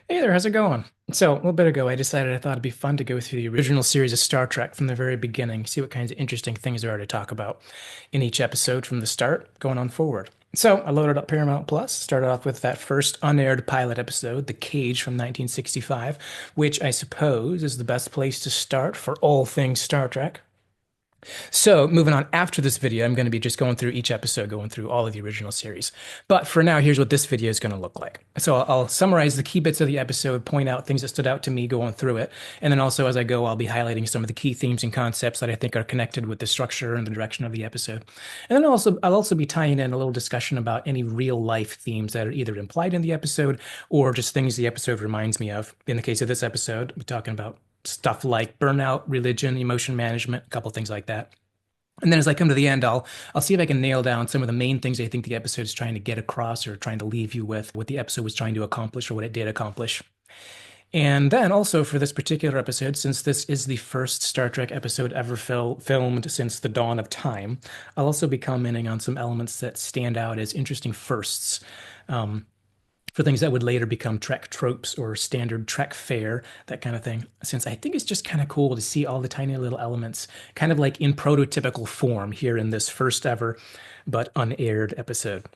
Hey there, how's it going? So, a little bit ago, I decided I thought it'd be fun to go through the original series of Star Trek from the very beginning, see what kinds of interesting things there are to talk about in each episode from the start going on forward. So, I loaded up Paramount Plus, started off with that first unaired pilot episode, The Cage from 1965, which I suppose is the best place to start for all things Star Trek. So, moving on after this video, I'm going to be just going through each episode, going through all of the original series. But for now, here's what this video is going to look like. So, I'll summarize the key bits of the episode, point out things that stood out to me going through it. And then also, as I go, I'll be highlighting some of the key themes and concepts that I think are connected with the structure and the direction of the episode. And then I'll also be tying in a little discussion about any real life themes that are either implied in the episode or just things the episode reminds me of. In the case of this episode, we're talking about stuff like burnout, religion, emotion management, a couple things like that. And then as I come to the end, I'll see if I can nail down some of the main things I think the episode is trying to get across or trying to leave you with, what the episode was trying to accomplish or what it did accomplish. And then also for this particular episode, since this is the first Star Trek episode ever filmed since the dawn of time, I'll also be commenting on some elements that stand out as interesting firsts. For things that would later become Trek tropes or standard Trek fare, that kind of thing. Since I think it's just kind of cool to see all the tiny little elements, kind of like in prototypical form here in this first ever but unaired episode.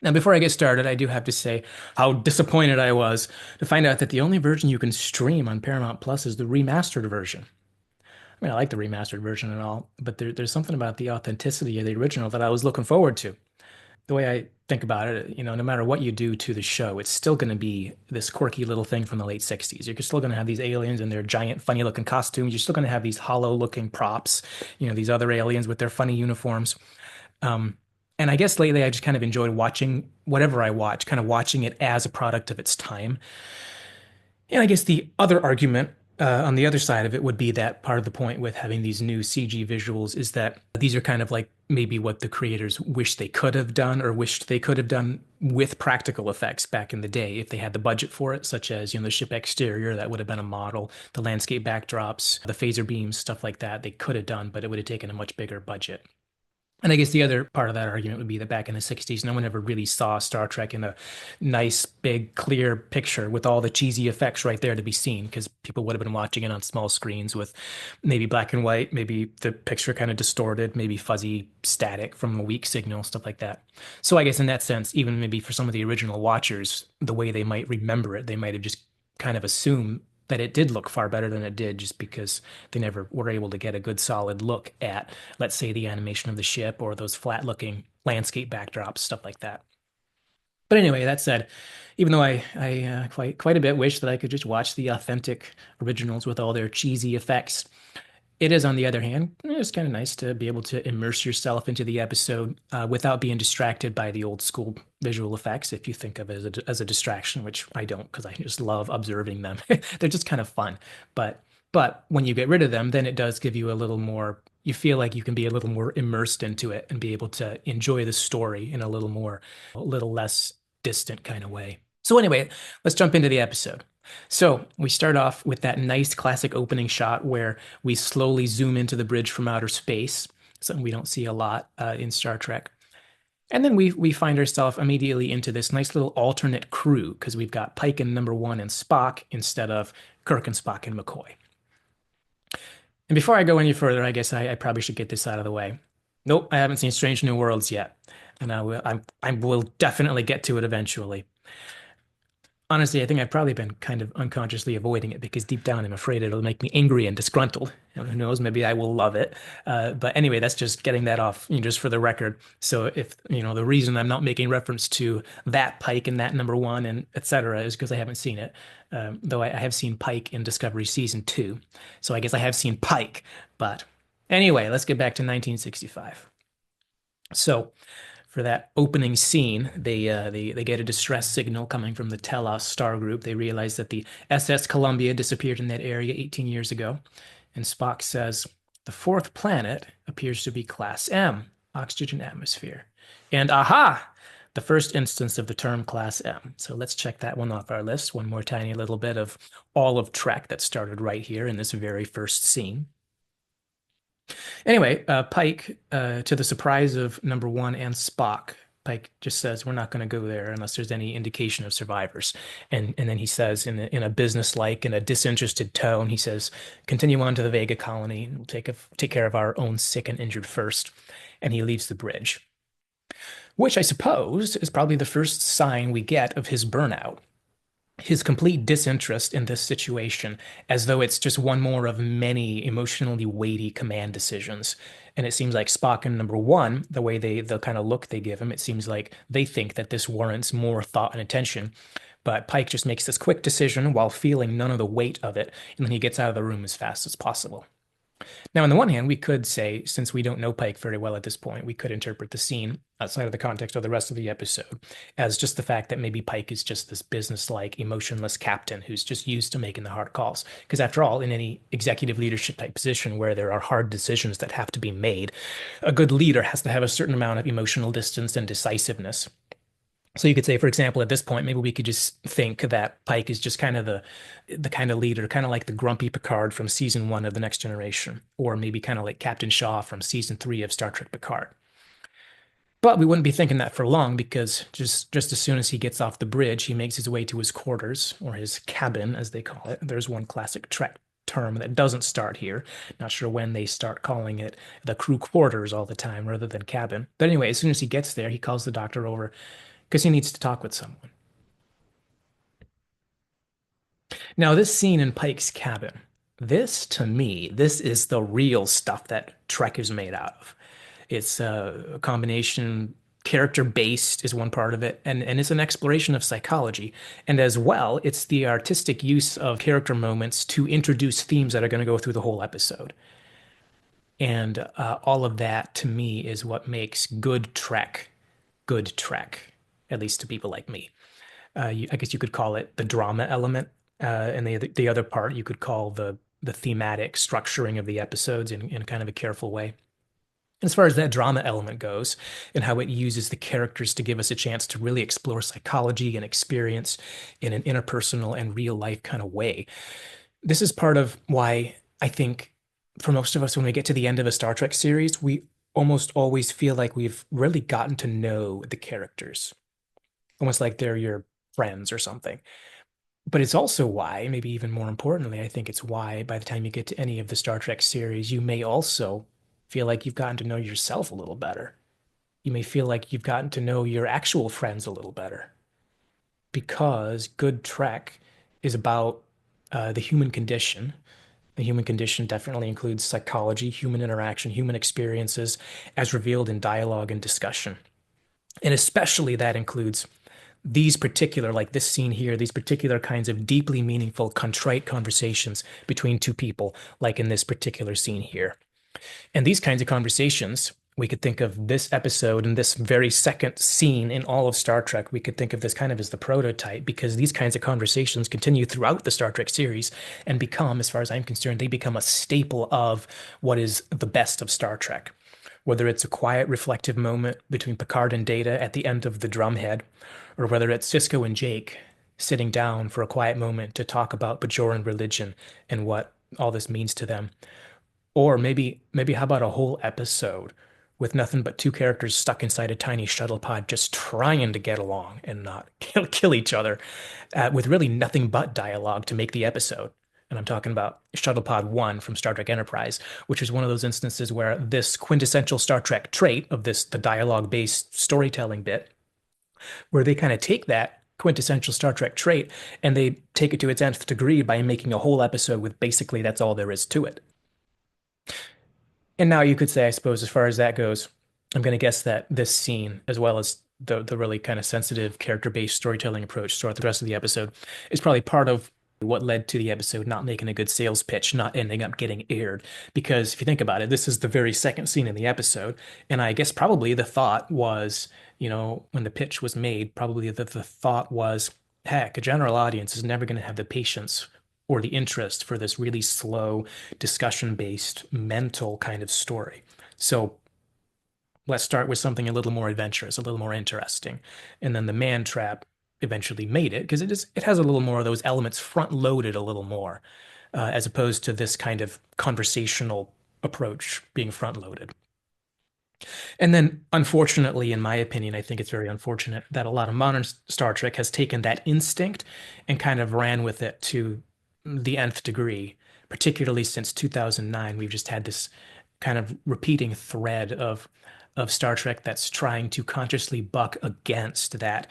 Now, before I get started, I do have to say how disappointed I was to find out that the only version you can stream on Paramount Plus is the remastered version. I mean, I like the remastered version and all, but there's something about the authenticity of the original that I was looking forward to. The way I think about it, no matter what you do to the show, it's still going to be this quirky little thing from the late 60s. You're still going to have these aliens in their giant, funny looking costumes. You're still going to have these hollow looking props, these other aliens with their funny uniforms. Um, and I guess lately I just kind of enjoyed watching whatever I watch, kind of watching it as a product of its time. And I guess the other argument on the other side of it would be that part of the point with having these new CG visuals is that these are kind of like maybe what the creators wish they could have done or wished they could have done with practical effects back in the day if they had the budget for it, such as, the ship exterior, that would have been a model, the landscape backdrops, the phaser beams, stuff like that, they could have done, but it would have taken a much bigger budget. And I guess the other part of that argument would be that back in the 60s, no one ever really saw Star Trek in a nice, big, clear picture with all the cheesy effects right there to be seen, because people would have been watching it on small screens with maybe black and white, maybe the picture kind of distorted, maybe fuzzy static from a weak signal, stuff like that. So I guess in that sense, even maybe for some of the original watchers, the way they might remember it, they might have just kind of assumed that it did look far better than it did just because they never were able to get a good solid look at, let's say, the animation of the ship or those flat looking landscape backdrops, stuff like that. But anyway, that said, even though I quite a bit wish that I could just watch the authentic originals with all their cheesy effects, it is, on the other hand, it's kind of nice to be able to immerse yourself into the episode without being distracted by the old school visual effects, if you think of it as a distraction, which I don't, because I just love observing them. They're just kind of fun. But when you get rid of them, then it does give you a little more, you feel like you can be a little more immersed into it and be able to enjoy the story in a little less distant kind of way. So anyway, let's jump into the episode. So we start off with that nice classic opening shot where we slowly zoom into the bridge from outer space, something we don't see a lot in Star Trek. And then we find ourselves immediately into this nice little alternate crew because we've got Pike and number one and Spock instead of Kirk and Spock and McCoy. And before I go any further, I guess I probably should get this out of the way. Nope, I haven't seen Strange New Worlds yet, and I will definitely get to it eventually. Honestly, I think I've probably been kind of unconsciously avoiding it because deep down I'm afraid it'll make me angry and disgruntled. Who knows? Maybe I will love it. But anyway, that's just getting that off, just for the record. So if, the reason I'm not making reference to that Pike and that number one and etc. is because I haven't seen it. Though I have seen Pike in Discovery season 2. So I guess I have seen Pike. But anyway, let's get back to 1965. So for that opening scene, they get a distress signal coming from the Talos star group. They realize that the SS Columbia disappeared in that area 18 years ago. And Spock says, the fourth planet appears to be Class M, oxygen atmosphere. And aha, the first instance of the term Class M. So let's check that one off our list. One more tiny little bit of all of Trek that started right here in this very first scene. Anyway, Pike, to the surprise of number one and Spock, Pike just says, "We're not going to go there unless there's any indication of survivors." And then he says, in a businesslike and a disinterested tone, he says, "Continue on to the Vega colony. We'll take care of our own sick and injured first." And he leaves the bridge, which I suppose is probably the first sign we get of his burnout, his complete disinterest in this situation, as though it's just one more of many emotionally weighty command decisions. And it seems like Spock and number one, the way the kind of look they give him, it seems like they think that this warrants more thought and attention. But Pike just makes this quick decision while feeling none of the weight of it, and then he gets out of the room as fast as possible. Now, on the one hand, we could say, since we don't know Pike very well at this point, we could interpret the scene outside of the context of the rest of the episode as just the fact that maybe Pike is just this business-like, emotionless captain who's just used to making the hard calls. Because after all, in any executive leadership type position where there are hard decisions that have to be made, a good leader has to have a certain amount of emotional distance and decisiveness. So you could say, for example, at this point, maybe we could just think that Pike is just kind of the kind of leader, kind of like the grumpy Picard from season one of The Next Generation, or maybe kind of like Captain Shaw from season three of Star Trek Picard. But we wouldn't be thinking that for long because just as soon as he gets off the bridge, he makes his way to his quarters or his cabin, as they call it. There's one classic Trek term that doesn't start here. Not sure when they start calling it the crew quarters all the time rather than cabin. But anyway, as soon as he gets there, he calls the doctor over because he needs to talk with someone. Now, this scene in Pike's cabin, this to me, this is the real stuff that Trek is made out of. It's a combination, character based is one part of it, and it's an exploration of psychology. And as well, it's the artistic use of character moments to introduce themes that are going to go through the whole episode. And all of that to me is what makes good Trek, at least to people like me. I guess you could call it the drama element, and the other part you could call the thematic structuring of the episodes in kind of a careful way. As far as that drama element goes, and how it uses the characters to give us a chance to really explore psychology and experience in an interpersonal and real life kind of way. This is part of why I think for most of us, when we get to the end of a Star Trek series, we almost always feel like we've really gotten to know the characters, almost like they're your friends or something. But it's also why, maybe even more importantly, I think it's why by the time you get to any of the Star Trek series, you may also feel like you've gotten to know yourself a little better. You may feel like you've gotten to know your actual friends a little better because good Trek is about the human condition. The human condition definitely includes psychology, human interaction, human experiences, as revealed in dialogue and discussion. And especially that includes these particular, like this scene here, these particular kinds of deeply meaningful, contrite conversations between two people, like in this particular scene here. And these kinds of conversations, we could think of this episode and this very second scene in all of Star Trek. We could think of this kind of as the prototype because these kinds of conversations continue throughout the Star Trek series and become, as far as I'm concerned, they become a staple of what is the best of Star Trek. Whether it's a quiet, reflective moment between Picard and Data at the end of the drumhead, or whether it's Cisco and Jake sitting down for a quiet moment to talk about Bajoran religion and what all this means to them. Or maybe how about a whole episode with nothing but two characters stuck inside a tiny shuttle pod just trying to get along and not kill each other, with really nothing but dialogue to make the episode. And I'm talking about Shuttle Pod 1 from Star Trek Enterprise, which is one of those instances where this quintessential Star Trek trait of the dialogue-based storytelling bit, where they kind of take that quintessential Star Trek trait and they take it to its nth degree by making a whole episode with basically that's all there is to it. And now you could say, I suppose, as far as that goes, I'm going to guess that this scene, as well as the really kind of sensitive character-based storytelling approach throughout the rest of the episode, is probably part of what led to the episode not making a good sales pitch, not ending up getting aired. Because if you think about it, this is the very second scene in the episode, and I guess probably the thought was, when the pitch was made, probably the thought was, heck, a general audience is never going to have the patience or the interest for this really slow, discussion-based, mental kind of story. So let's start with something a little more adventurous, a little more interesting. And then the man trap eventually made it because it has a little more of those elements front loaded a little more, as opposed to this kind of conversational approach being front loaded. And then, unfortunately, in my opinion, I think it's very unfortunate that a lot of modern Star Trek has taken that instinct and kind of ran with it to the nth degree, particularly since 2009. We've just had this kind of repeating thread of Star Trek that's trying to consciously buck against that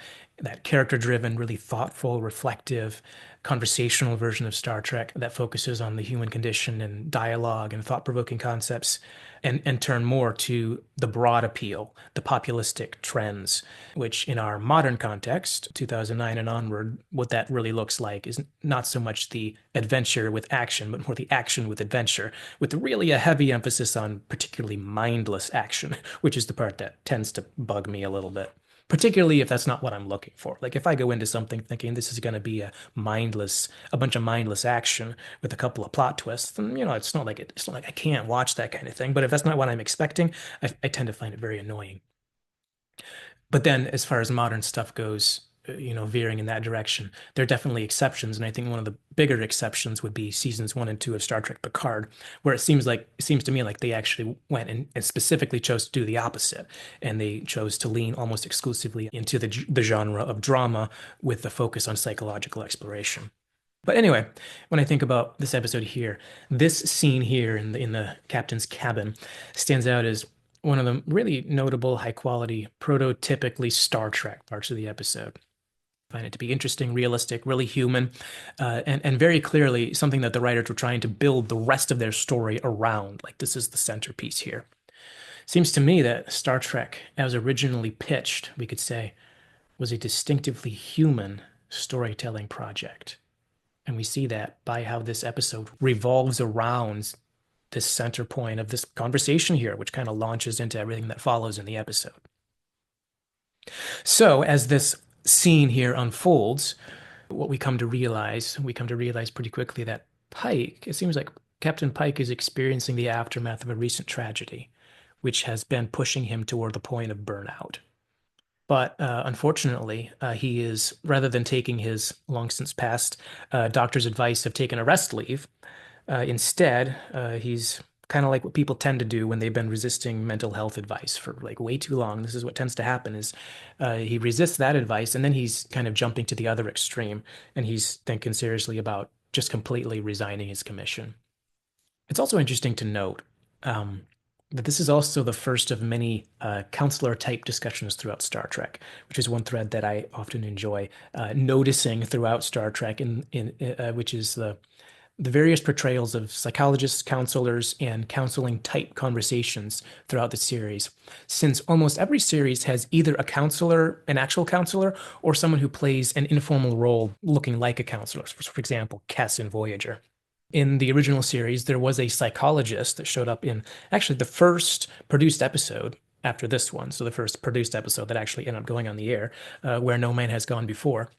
character-driven, really thoughtful, reflective, conversational version of Star Trek that focuses on the human condition and dialogue and thought-provoking concepts, and turn more to the broad appeal, the populistic trends, which in our modern context, 2009 and onward, what that really looks like is not so much the adventure with action, but more the action with adventure, with really a heavy emphasis on particularly mindless action, which is the part that tends to bug me a little bit. Particularly if that's not what I'm looking for. Like if I go into something thinking this is going to be a bunch of mindless action with a couple of plot twists, then it's not like I can't watch that kind of thing. But if that's not what I'm expecting, I tend to find it very annoying. But then, as far as modern stuff goes, veering in that direction, there are definitely exceptions, and I think one of the bigger exceptions would be seasons 1 and 2 of Star Trek Picard, where it seems to me like they actually went and specifically chose to do the opposite, and they chose to lean almost exclusively into the genre of drama with the focus on psychological exploration. But anyway, when I think about this episode here, this scene here in the captain's cabin stands out as one of the really notable, high quality, prototypically Star Trek parts of the episode. I find it to be interesting, realistic, really human, and very clearly something that the writers were trying to build the rest of their story around. Like this is the centerpiece here. Seems to me that Star Trek, as originally pitched, we could say, was a distinctively human storytelling project. And we see that by how this episode revolves around this center point of this conversation here, which kind of launches into everything that follows in the episode. So, as this scene here unfolds, what we come to realize pretty quickly that Pike, it seems like Captain Pike is experiencing the aftermath of a recent tragedy, which has been pushing him toward the point of burnout. But unfortunately, he is, rather than taking his long since passed doctor's advice of taking a rest leave, instead, he's kind of like what people tend to do when they've been resisting mental health advice for like way too long. This is what tends to happen is he resists that advice and then he's kind of jumping to the other extreme and he's thinking seriously about just completely resigning his commission. It's also interesting to note that this is also the first of many counselor type discussions throughout Star Trek, which is one thread that I often enjoy noticing throughout Star Trek, which is the various portrayals of psychologists, counselors, and counseling type conversations throughout the series. Since almost every series has either a counselor, an actual counselor, or someone who plays an informal role looking like a counselor. For example, Kes in Voyager. In the original series, there was a psychologist that showed up in actually the first produced episode after this one. So the first produced episode that actually ended up going on the air, where no man has gone before.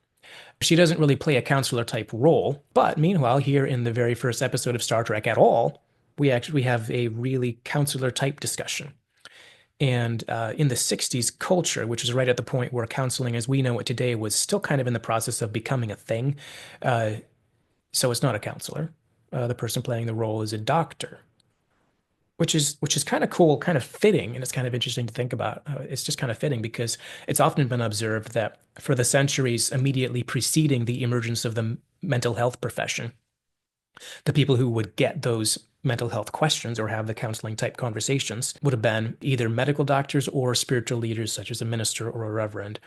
She doesn't really play a counselor type role, but meanwhile, here in the very first episode of Star Trek at all, we have a really counselor type discussion. And in the 60s culture, which is right at the point where counseling as we know it today was still kind of in the process of becoming a thing. So it's not a counselor. The person playing the role is a doctor, which is kind of cool, kind of fitting, and it's kind of interesting to think about. It's just kind of fitting because it's often been observed that for the centuries immediately preceding the emergence of the mental health profession, the people who would get those mental health questions or have the counseling type conversations would have been either medical doctors or spiritual leaders, such as a minister or a reverend.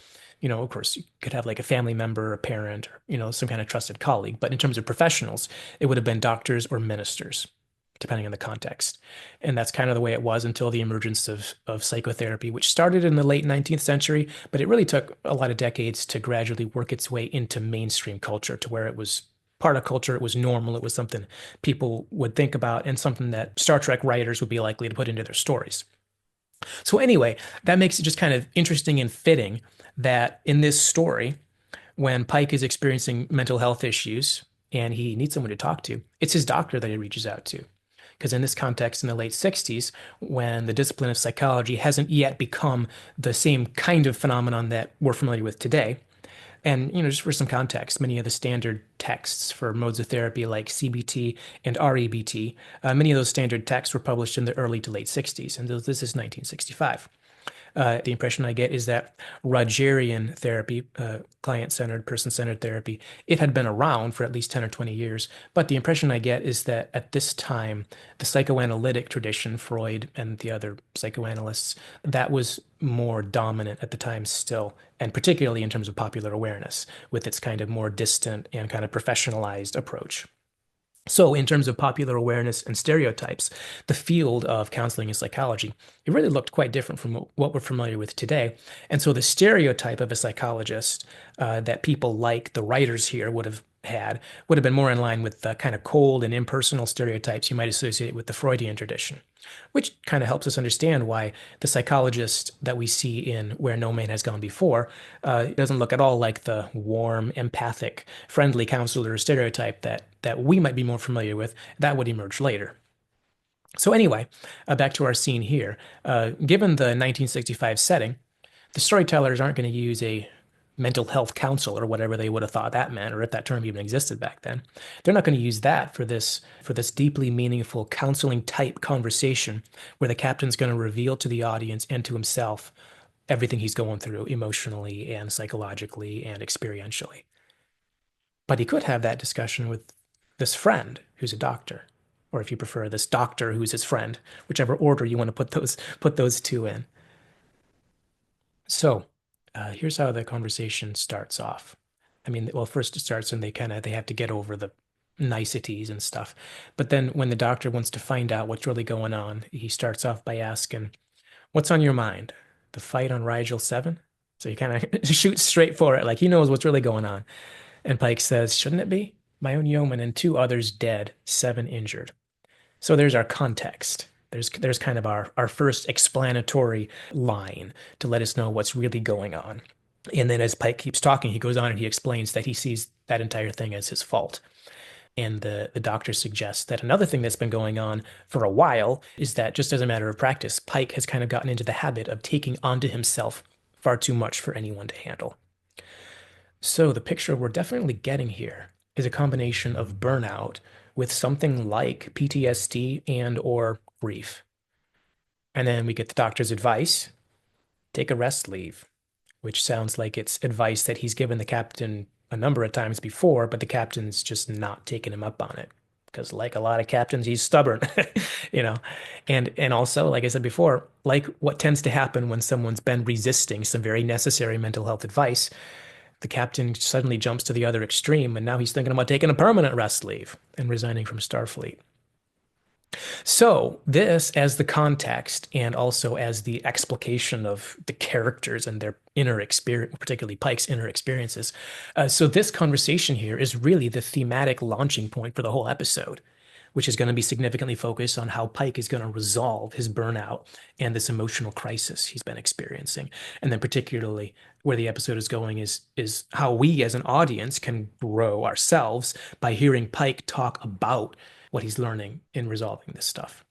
Of course, you could have like a family member, a parent, or, some kind of trusted colleague. But in terms of professionals, it would have been doctors or ministers, depending on the context. And that's kind of the way it was until the emergence of psychotherapy, which started in the late 19th century, but it really took a lot of decades to gradually work its way into mainstream culture to where it was part of culture, it was normal, it was something people would think about, and something that Star Trek writers would be likely to put into their stories. So, anyway, that makes it just kind of interesting and fitting that in this story, when Pike is experiencing mental health issues and he needs someone to talk to, it's his doctor that he reaches out to. Because in this context, in the late 60s, when the discipline of psychology hasn't yet become the same kind of phenomenon that we're familiar with today, And, just for some context, many of the standard texts for modes of therapy like CBT and REBT, many of those standard texts were published in the early to late 60s, and this is 1965. The impression I get is that Rogerian therapy, client-centered, person-centered therapy, it had been around for at least 10 or 20 years. But the impression I get is that at this time, the psychoanalytic tradition, Freud and the other psychoanalysts, that was more dominant at the time still, and particularly in terms of popular awareness, with its kind of more distant and kind of professionalized approach. So, in terms of popular awareness and stereotypes, the field of counseling and psychology, it really looked quite different from what we're familiar with today. And so, the stereotype of a psychologist that people like the writers here would have been more in line with the kind of cold and impersonal stereotypes you might associate with the Freudian tradition, which kind of helps us understand why the psychologist that we see in Where No Man Has Gone Before doesn't look at all like the warm, empathic, friendly counselor stereotype that we might be more familiar with. That would emerge later. So anyway, back to our scene here. Given the 1965 setting, the storytellers aren't going to use a mental health counsel or whatever they would have thought that meant, or if that term even existed back then. They're not going to use that for this deeply meaningful counseling type conversation where the captain's going to reveal to the audience and to himself everything he's going through emotionally and psychologically and experientially. But he could have that discussion with this friend who's a doctor, or if you prefer, this doctor who's his friend, whichever order you want to put those two in. So, here's how the conversation starts off. I mean, well, first it starts and they have to get over the niceties and stuff. But then when the doctor wants to find out what's really going on, he starts off by asking, "What's on your mind? The fight on Rigel VII?" So he kind of shoots straight for it, like he knows what's really going on. And Pike says, "Shouldn't it be? My own yeoman and two others dead, seven injured." So there's our context. There's kind of our first explanatory line to let us know what's really going on. And then as Pike keeps talking, he goes on and he explains that he sees that entire thing as his fault. And the doctor suggests that another thing that's been going on for a while is that just as a matter of practice, Pike has kind of gotten into the habit of taking onto himself far too much for anyone to handle. So the picture we're definitely getting here is a combination of burnout with something like PTSD and or grief. And then we get the doctor's advice, take a rest leave, which sounds like it's advice that he's given the captain a number of times before, but the captain's just not taking him up on it. Because like a lot of captains, he's stubborn, you know. And also, like I said before, like what tends to happen when someone's been resisting some very necessary mental health advice, the captain suddenly jumps to the other extreme, and now he's thinking about taking a permanent rest leave and resigning from Starfleet. So, this as the context and also as the explication of the characters and their inner experience, particularly Pike's inner experiences. So, this conversation here is really the thematic launching point for the whole episode, which is going to be significantly focused on how Pike is going to resolve his burnout and this emotional crisis he's been experiencing. And then, particularly, where the episode is going is how we as an audience can grow ourselves by hearing Pike talk about what he's learning in resolving this stuff.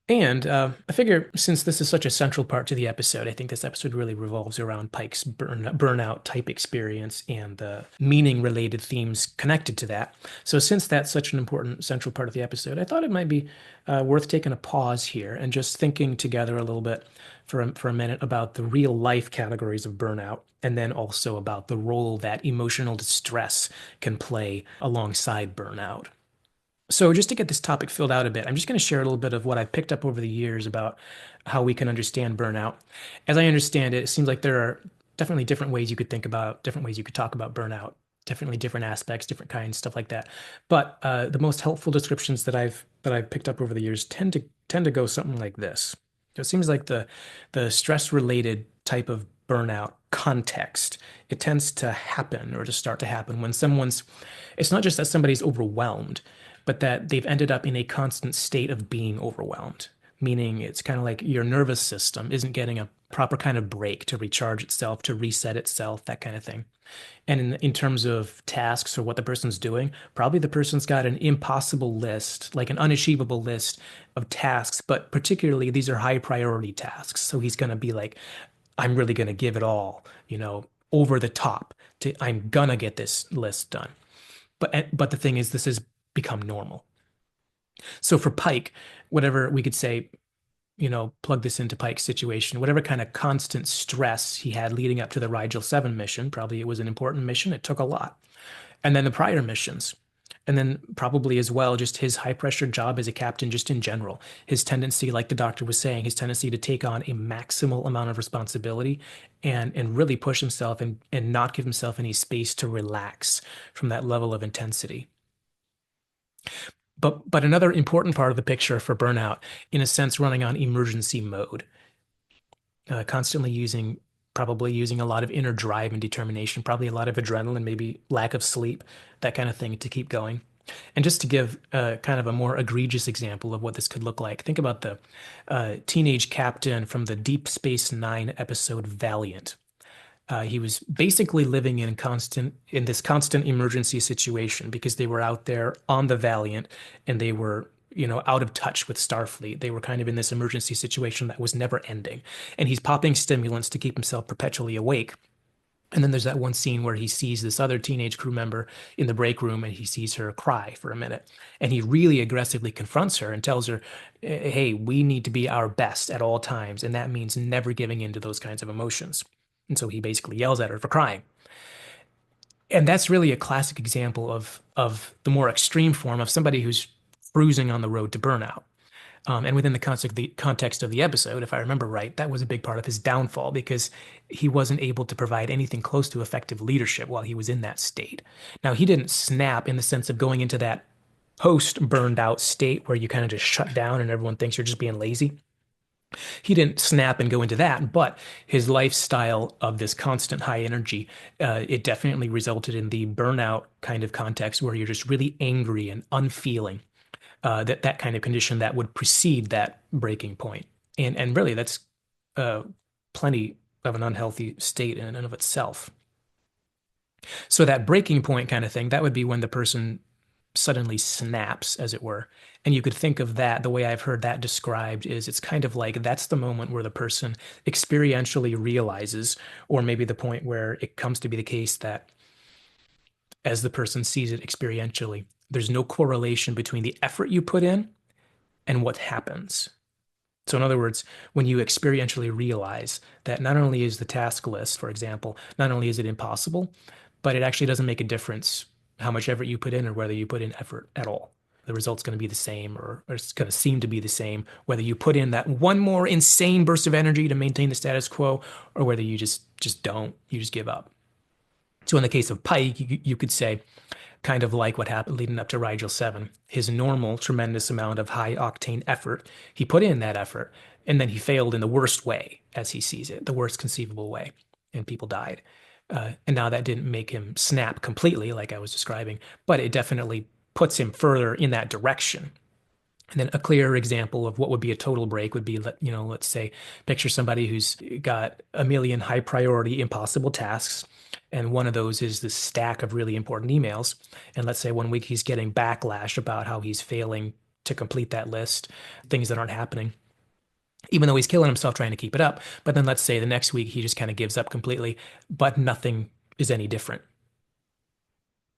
And I figure since this is such a central part to the episode, I think this episode really revolves around Pike's burnout type experience and the meaning related themes connected to that. So, since that's such an important central part of the episode, I thought it might be worth taking a pause here and just thinking together a little bit for a minute about the real life categories of burnout, and then also about the role that emotional distress can play alongside burnout. So, just to get this topic filled out a bit, I'm just going to share a little bit of what I've picked up over the years about how we can understand burnout. As I understand it, it seems like there are definitely different ways you could think about, different ways you could talk about burnout, definitely different aspects, different kinds, stuff like that. But the most helpful descriptions that I've picked up over the years tend to go something like this. So it seems like the stress related type of burnout context, it tends to happen or to start to happen when it's not just that somebody's overwhelmed, but that they've ended up in a constant state of being overwhelmed, meaning it's kind of like your nervous system isn't getting a proper kind of break to recharge itself, to reset itself, that kind of thing. And in terms of tasks or what the person's doing, probably the person's got an impossible list, like an unachievable list of tasks, but particularly these are high priority tasks. So he's going to be like, I'm really going to give it all, over the top to I'm gonna get this list done. But the thing is, this has become normal. So for Pike, whatever we could say, plug this into Pike's situation, whatever kind of constant stress he had leading up to the Rigel VII mission, probably it was an important mission. It took a lot. And then the prior missions. And then probably as well, just his high pressure job as a captain, just in general, his tendency, like the doctor was saying, his tendency to take on a maximal amount of responsibility and really push himself and not give himself any space to relax from that level of intensity. But another important part of the picture for burnout, in a sense, running on emergency mode, constantly probably using a lot of inner drive and determination, probably a lot of adrenaline, maybe lack of sleep, that kind of thing to keep going. And just to give kind of a more egregious example of what this could look like, think about the teenage captain from the Deep Space Nine episode Valiant. He was basically living in this constant emergency situation because they were out there on the Valiant and they were, out of touch with Starfleet. They were kind of in this emergency situation that was never ending. And he's popping stimulants to keep himself perpetually awake. And then there's that one scene where he sees this other teenage crew member in the break room and he sees her cry for a minute. And he really aggressively confronts her and tells her, hey, we need to be our best at all times. And that means never giving in to those kinds of emotions. And so he basically yells at her for crying. And that's really a classic example of the more extreme form of somebody who's cruising on the road to burnout. And within the context of the episode, if I remember right, that was a big part of his downfall because he wasn't able to provide anything close to effective leadership while he was in that state. Now, he didn't snap in the sense of going into that post burned out state where you kind of just shut down and everyone thinks you're just being lazy. He didn't snap and go into that, but his lifestyle of this constant high energy, it definitely resulted in the burnout kind of context where you're just really angry and unfeeling. That kind of condition that would precede that breaking point. And really, that's plenty of an unhealthy state in and of itself. So that breaking point kind of thing, that would be when the person suddenly snaps, as it were. And you could think of that, the way I've heard that described is it's kind of like that's the moment where the person experientially realizes, or maybe the point where it comes to be the case that as the person sees it experientially, there's no correlation between the effort you put in and what happens. So in other words, when you experientially realize that not only is the task list, for example, not only is it impossible, but it actually doesn't make a difference how much effort you put in or whether you put in effort at all. The result's going to be the same, or it's going to seem to be the same, whether you put in that one more insane burst of energy to maintain the status quo, or whether you just don't, you just give up. So in the case of Pike, you could say, kind of like what happened leading up to Rigel VII, his normal tremendous amount of high octane effort, he put in that effort, and then he failed in the worst way, as he sees it, the worst conceivable way, and people died. And now that didn't make him snap completely, like I was describing, but it definitely puts him further in that direction. And then a clear example of what would be a total break would be, let's say, picture somebody who's got a million high priority impossible tasks. And one of those is this stack of really important emails. And let's say one week he's getting backlash about how he's failing to complete that list, things that aren't happening, even though he's killing himself trying to keep it up. But then let's say the next week he just kind of gives up completely, but nothing is any different.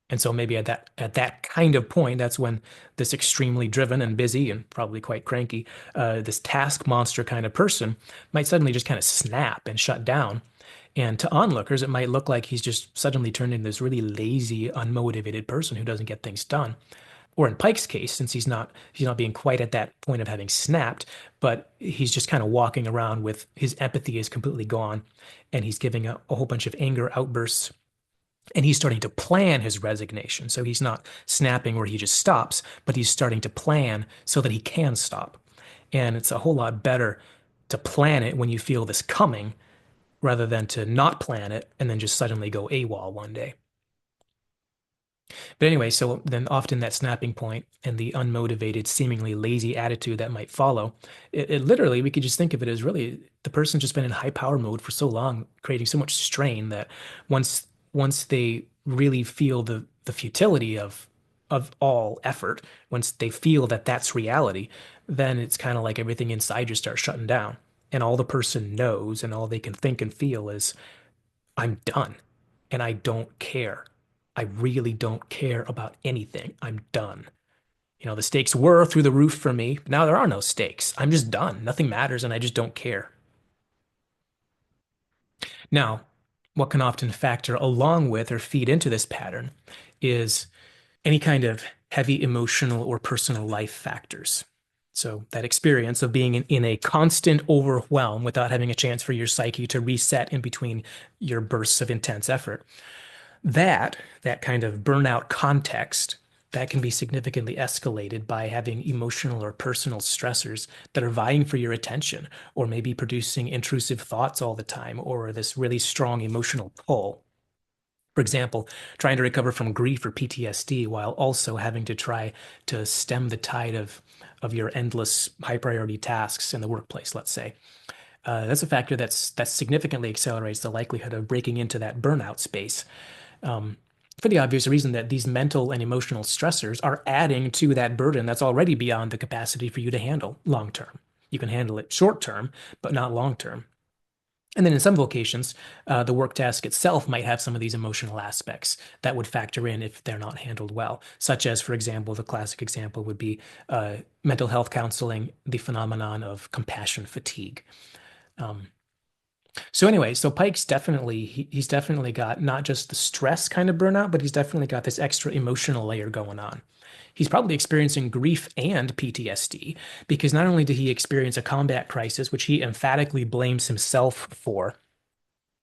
And so maybe at that kind of point, that's when this extremely driven and busy and probably quite cranky, this task monster kind of person might suddenly just kind of snap and shut down. And to onlookers, it might look like he's just suddenly turned into this really lazy, unmotivated person who doesn't get things done. Or in Pike's case, since he's not being quite at that point of having snapped, but he's just kind of walking around with his empathy is completely gone, and he's giving a whole bunch of anger outbursts. And he's starting to plan his resignation. So he's not snapping where he just stops, but he's starting to plan so that he can stop. And it's a whole lot better to plan it when you feel this coming rather than to not plan it and then just suddenly go AWOL one day. But anyway, so then often that snapping point and the unmotivated, seemingly lazy attitude that might follow, it literally, we could just think of it as really the person's just been in high power mode for so long, creating so much strain that once they really feel the futility of all effort, once they feel that that's reality, then it's kind of like everything inside just starts shutting down. And all the person knows and all they can think and feel is, I'm done. and I don't care. I really don't care about anything. I'm done. The stakes were through the roof for me. Now there are no stakes. I'm just done. Nothing matters, and I just don't care. Now, what can often factor along with or feed into this pattern is any kind of heavy emotional or personal life factors. So that experience of being in a constant overwhelm without having a chance for your psyche to reset in between your bursts of intense effort. That kind of burnout context that can be significantly escalated by having emotional or personal stressors that are vying for your attention, or maybe producing intrusive thoughts all the time, or this really strong emotional pull. For example, trying to recover from grief or PTSD while also having to try to stem the tide of your endless high priority tasks in the workplace, let's say. That's a factor that significantly accelerates the likelihood of breaking into that burnout space. Um, for the obvious reason that these mental and emotional stressors are adding to that burden that's already beyond the capacity for you to handle long term. You can handle it short term, but not long term. And then in some vocations, the work task itself might have some of these emotional aspects that would factor in if they're not handled well, such as, for example, the classic example would be mental health counseling, the phenomenon of compassion fatigue. Um, so anyway, so Pike's definitely he's definitely got not just the stress kind of burnout, but he's definitely got this extra emotional layer going on. He's probably experiencing grief and PTSD because not only did he experience a combat crisis, which he emphatically blames himself for,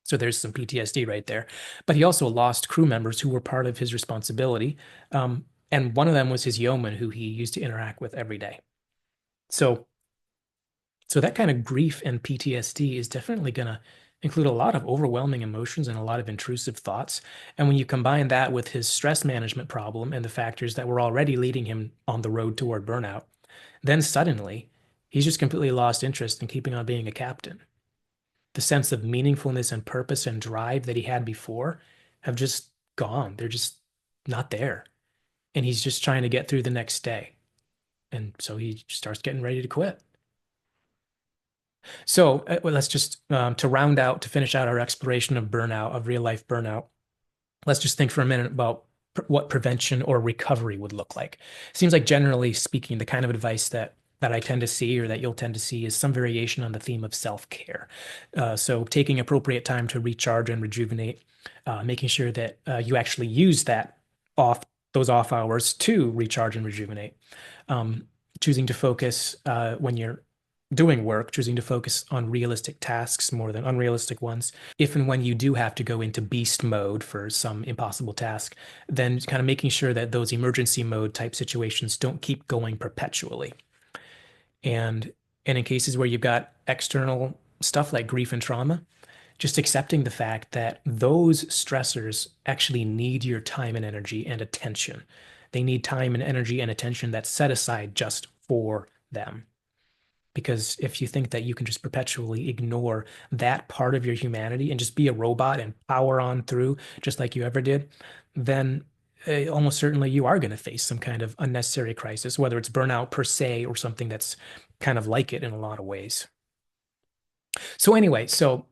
so there's some PTSD right there, but he also lost crew members who were part of his responsibility. And one of them was his yeoman, who he used to interact with every day. So so that kind of grief and PTSD is definitely going to include a lot of overwhelming emotions and a lot of intrusive thoughts. And when you combine that with his stress management problem and the factors that were already leading him on the road toward burnout, then suddenly he's just completely lost interest in keeping on being a captain. The sense of meaningfulness and purpose and drive that he had before have just gone. They're just not there. And he's just trying to get through the next day. And so he starts getting ready to quit. So well, let's just to finish out our exploration of burnout, of real life burnout. Let's just think for a minute about what prevention or recovery would look like. Seems like generally speaking, the kind of advice that I tend to see or that you'll tend to see is some variation on the theme of self-care. So taking appropriate time to recharge and rejuvenate, making sure that you actually use off those off hours to recharge and rejuvenate. Um, Choosing to focus when you're doing work, choosing to focus on realistic tasks more than unrealistic ones. If and when you do have to go into beast mode for some impossible task, then kind of making sure that those emergency mode type situations don't keep going perpetually. And and in cases where you've got external stuff like grief and trauma, just accepting the fact that those stressors actually need your time and energy and attention. They need time and energy and attention that's set aside just for them. Because if you think that you can just perpetually ignore that part of your humanity and just be a robot and power on through just like you ever did, then almost certainly you are going to face some kind of unnecessary crisis, whether it's burnout per se or something that's kind of like it in a lot of ways. So anyway, so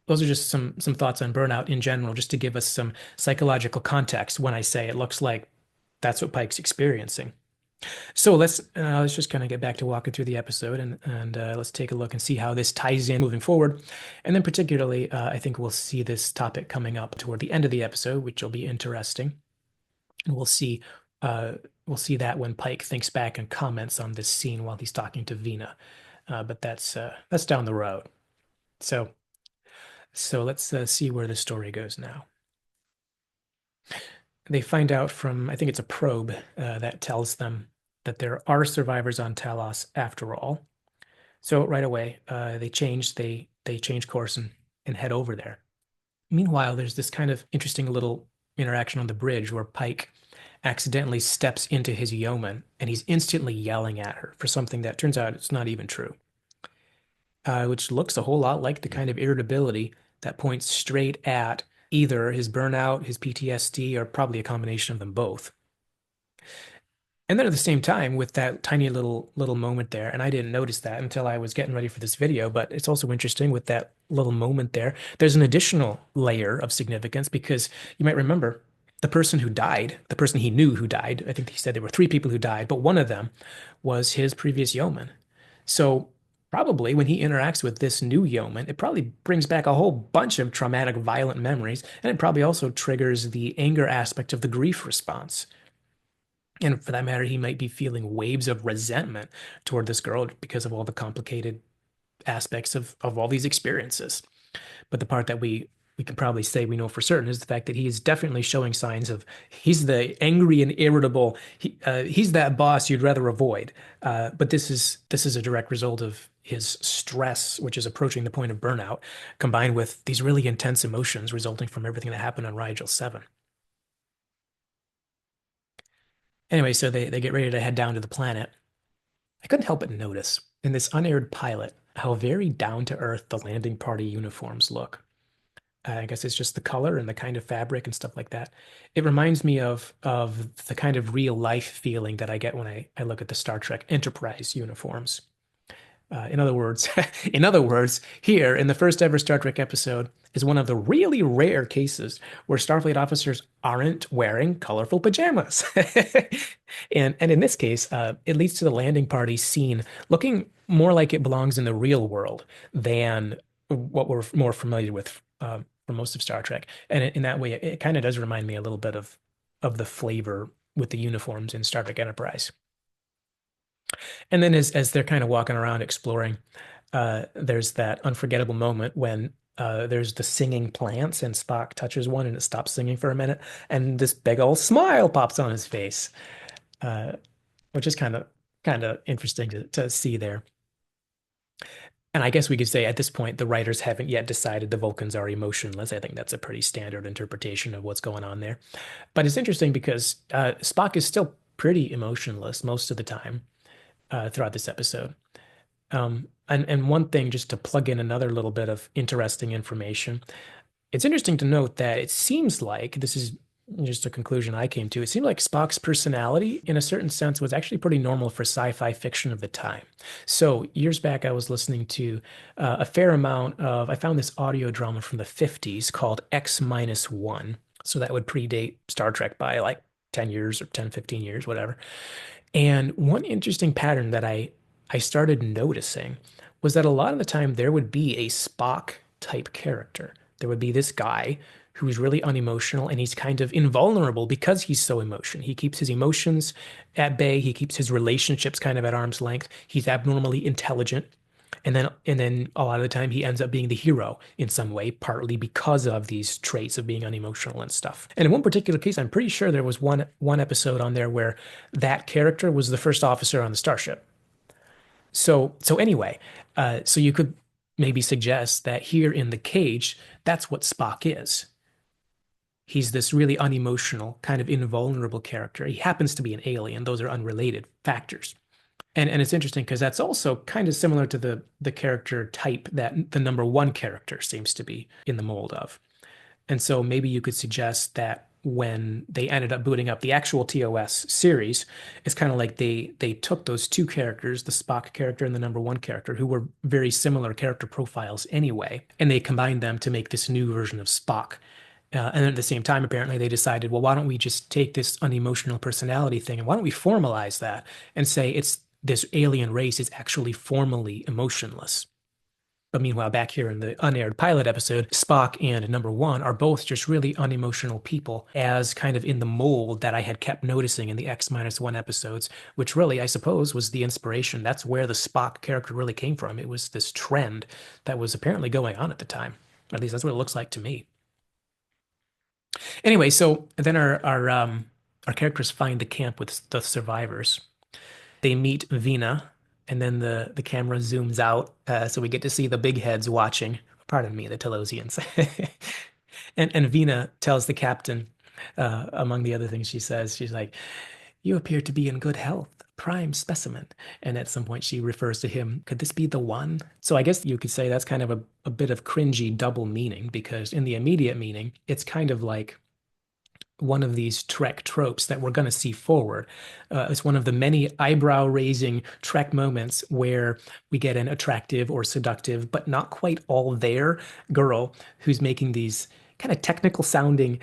those are just some thoughts on burnout in general, just to give us some psychological context when I say it looks like that's what Pike's experiencing. So let's just kind of get back to walking through the episode and let's take a look and see how this ties in moving forward. And then particularly, I think we'll see this topic coming up toward the end of the episode, which will be interesting. And uh, we'll see that when Pike thinks back and comments on this scene while he's talking to Vina. But that's down the road. So so let's see where the story goes now. They find out from, I think it's a probe that tells them that there are survivors on Talos after all. So right away, they change course and head over there. Meanwhile, there's this kind of interesting little interaction on the bridge where Pike accidentally steps into his yeoman and he's instantly yelling at her for something that turns out it's not even true, which looks a whole lot like the kind of irritability that points straight at either his burnout, his PTSD, or probably a combination of them both. And then at the same time, with that tiny little moment there, and I didn't notice that until I was getting ready for this video, but it's also interesting with that little moment there. There's an additional layer of significance because you might remember the person who died, the person he knew who died. I think he said there were three people who died, but one of them was his previous yeoman. So probably when he interacts with this new yeoman, it probably brings back a whole bunch of traumatic, violent memories, and it probably also triggers the anger aspect of the grief response. And for that matter, he might be feeling waves of resentment toward this girl because of all the complicated aspects of all these experiences. But the part that we can probably say we know for certain is the fact that he is definitely showing signs of he's the angry and irritable. He's that boss you'd rather avoid. But this is a direct result of his stress, which is approaching the point of burnout, combined with these really intense emotions resulting from everything that happened on Rigel VII. Anyway, so they get ready to head down to the planet. I couldn't help but notice in this unaired pilot how very down to earth the landing party uniforms look. I guess it's just the color and the kind of fabric and stuff like that. It reminds me of the kind of real life feeling that I get when I look at the Star Trek Enterprise uniforms. In other words, in other words, here in the first ever Star Trek episode is one of the really rare cases where Starfleet officers aren't wearing colorful pajamas. And in this case, it leads to the landing party scene looking more like it belongs in the real world than what we're more familiar with for most of Star Trek. And in that way, it kind of does remind me a little bit of the flavor with the uniforms in Star Trek Enterprise. And then as they're kind of walking around exploring, there's that unforgettable moment when there's the singing plants and Spock touches one and it stops singing for a minute, and this big old smile pops on his face, uh, which is kind of interesting to see there. And I guess we could say at this point the writers haven't yet decided the Vulcans are emotionless. I think that's a pretty standard interpretation of what's going on there. But it's interesting because Spock is still pretty emotionless most of the time throughout this episode. And one thing, just to plug in another little bit of interesting information, it's interesting to note that it seems like this is just a conclusion I came to. It seemed like Spock's personality, in a certain sense, was actually pretty normal for sci-fi fiction of the time. So years back, I was listening to a fair amount of, I found this audio drama from the 50s called X minus one. So that would predate Star Trek by like 10 years or 10, 15 years, whatever. And one interesting pattern that I started noticing was that a lot of the time there would be a Spock type character. There would be this guy who's really unemotional and he's kind of invulnerable because he's so emotional. He keeps his emotions at bay, he keeps his relationships kind of at arm's length. He's abnormally intelligent. And then a lot of the time he ends up being the hero in some way, partly because of these traits of being unemotional and stuff. And in one particular case, I'm pretty sure there was one episode on there where that character was the first officer on the starship. So anyway, so you could maybe suggest that here in the cage, that's what Spock is. He's this really unemotional, kind of invulnerable character. He happens to be an alien. Those are unrelated factors. And it's interesting because that's also kind of similar to the character type that the number one character seems to be in the mold of. And so maybe you could suggest that when they ended up booting up the actual TOS series, it's kind of like they took those two characters, the Spock character and the number one character, who were very similar character profiles anyway, and they combined them to make this new version of Spock. And then at the same time, apparently, they decided, well, why don't we just take this unemotional personality thing and why don't we formalize that and say it's this alien race is actually formally emotionless. But meanwhile, back here in the unaired pilot episode, Spock and number one are both just really unemotional people, as kind of in the mold that I had kept noticing in the X minus one episodes, which really, I suppose, was the inspiration. That's where the Spock character really came from. It was this trend that was apparently going on at the time. At least that's what it looks like to me. Anyway, so then our characters find the camp with the survivors. They meet Vina, and then the camera zooms out, so we get to see the big heads watching. Pardon me, the Talosians. And Vina tells the captain, among the other things she says, she's like, "You appear to be in good health, prime specimen." And at some point she refers to him, "Could this be the one?" So I guess you could say that's kind of a bit of cringy double meaning, because in the immediate meaning, it's kind of like one of these Trek tropes that we're going to see forward. It's one of the many eyebrow-raising Trek moments where we get an attractive or seductive, but not quite all there girl who's making these kind of technical sounding,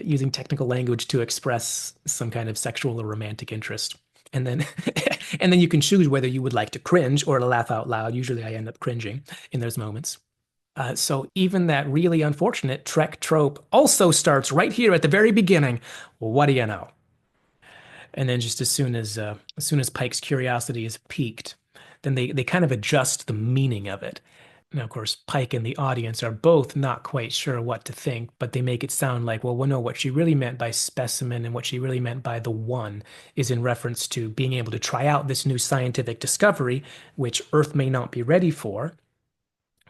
using technical language to express some kind of sexual or romantic interest. And then, and then you can choose whether you would like to cringe or to laugh out loud. Usually, I end up cringing in those moments. So even that really unfortunate Trek trope also starts right here at the very beginning. What do you know? And then just as soon as Pike's curiosity is piqued, then they kind of adjust the meaning of it. Now, of course, Pike and the audience are both not quite sure what to think, but they make it sound like, well, no, what she really meant by specimen and what she really meant by the one is in reference to being able to try out this new scientific discovery, which Earth may not be ready for.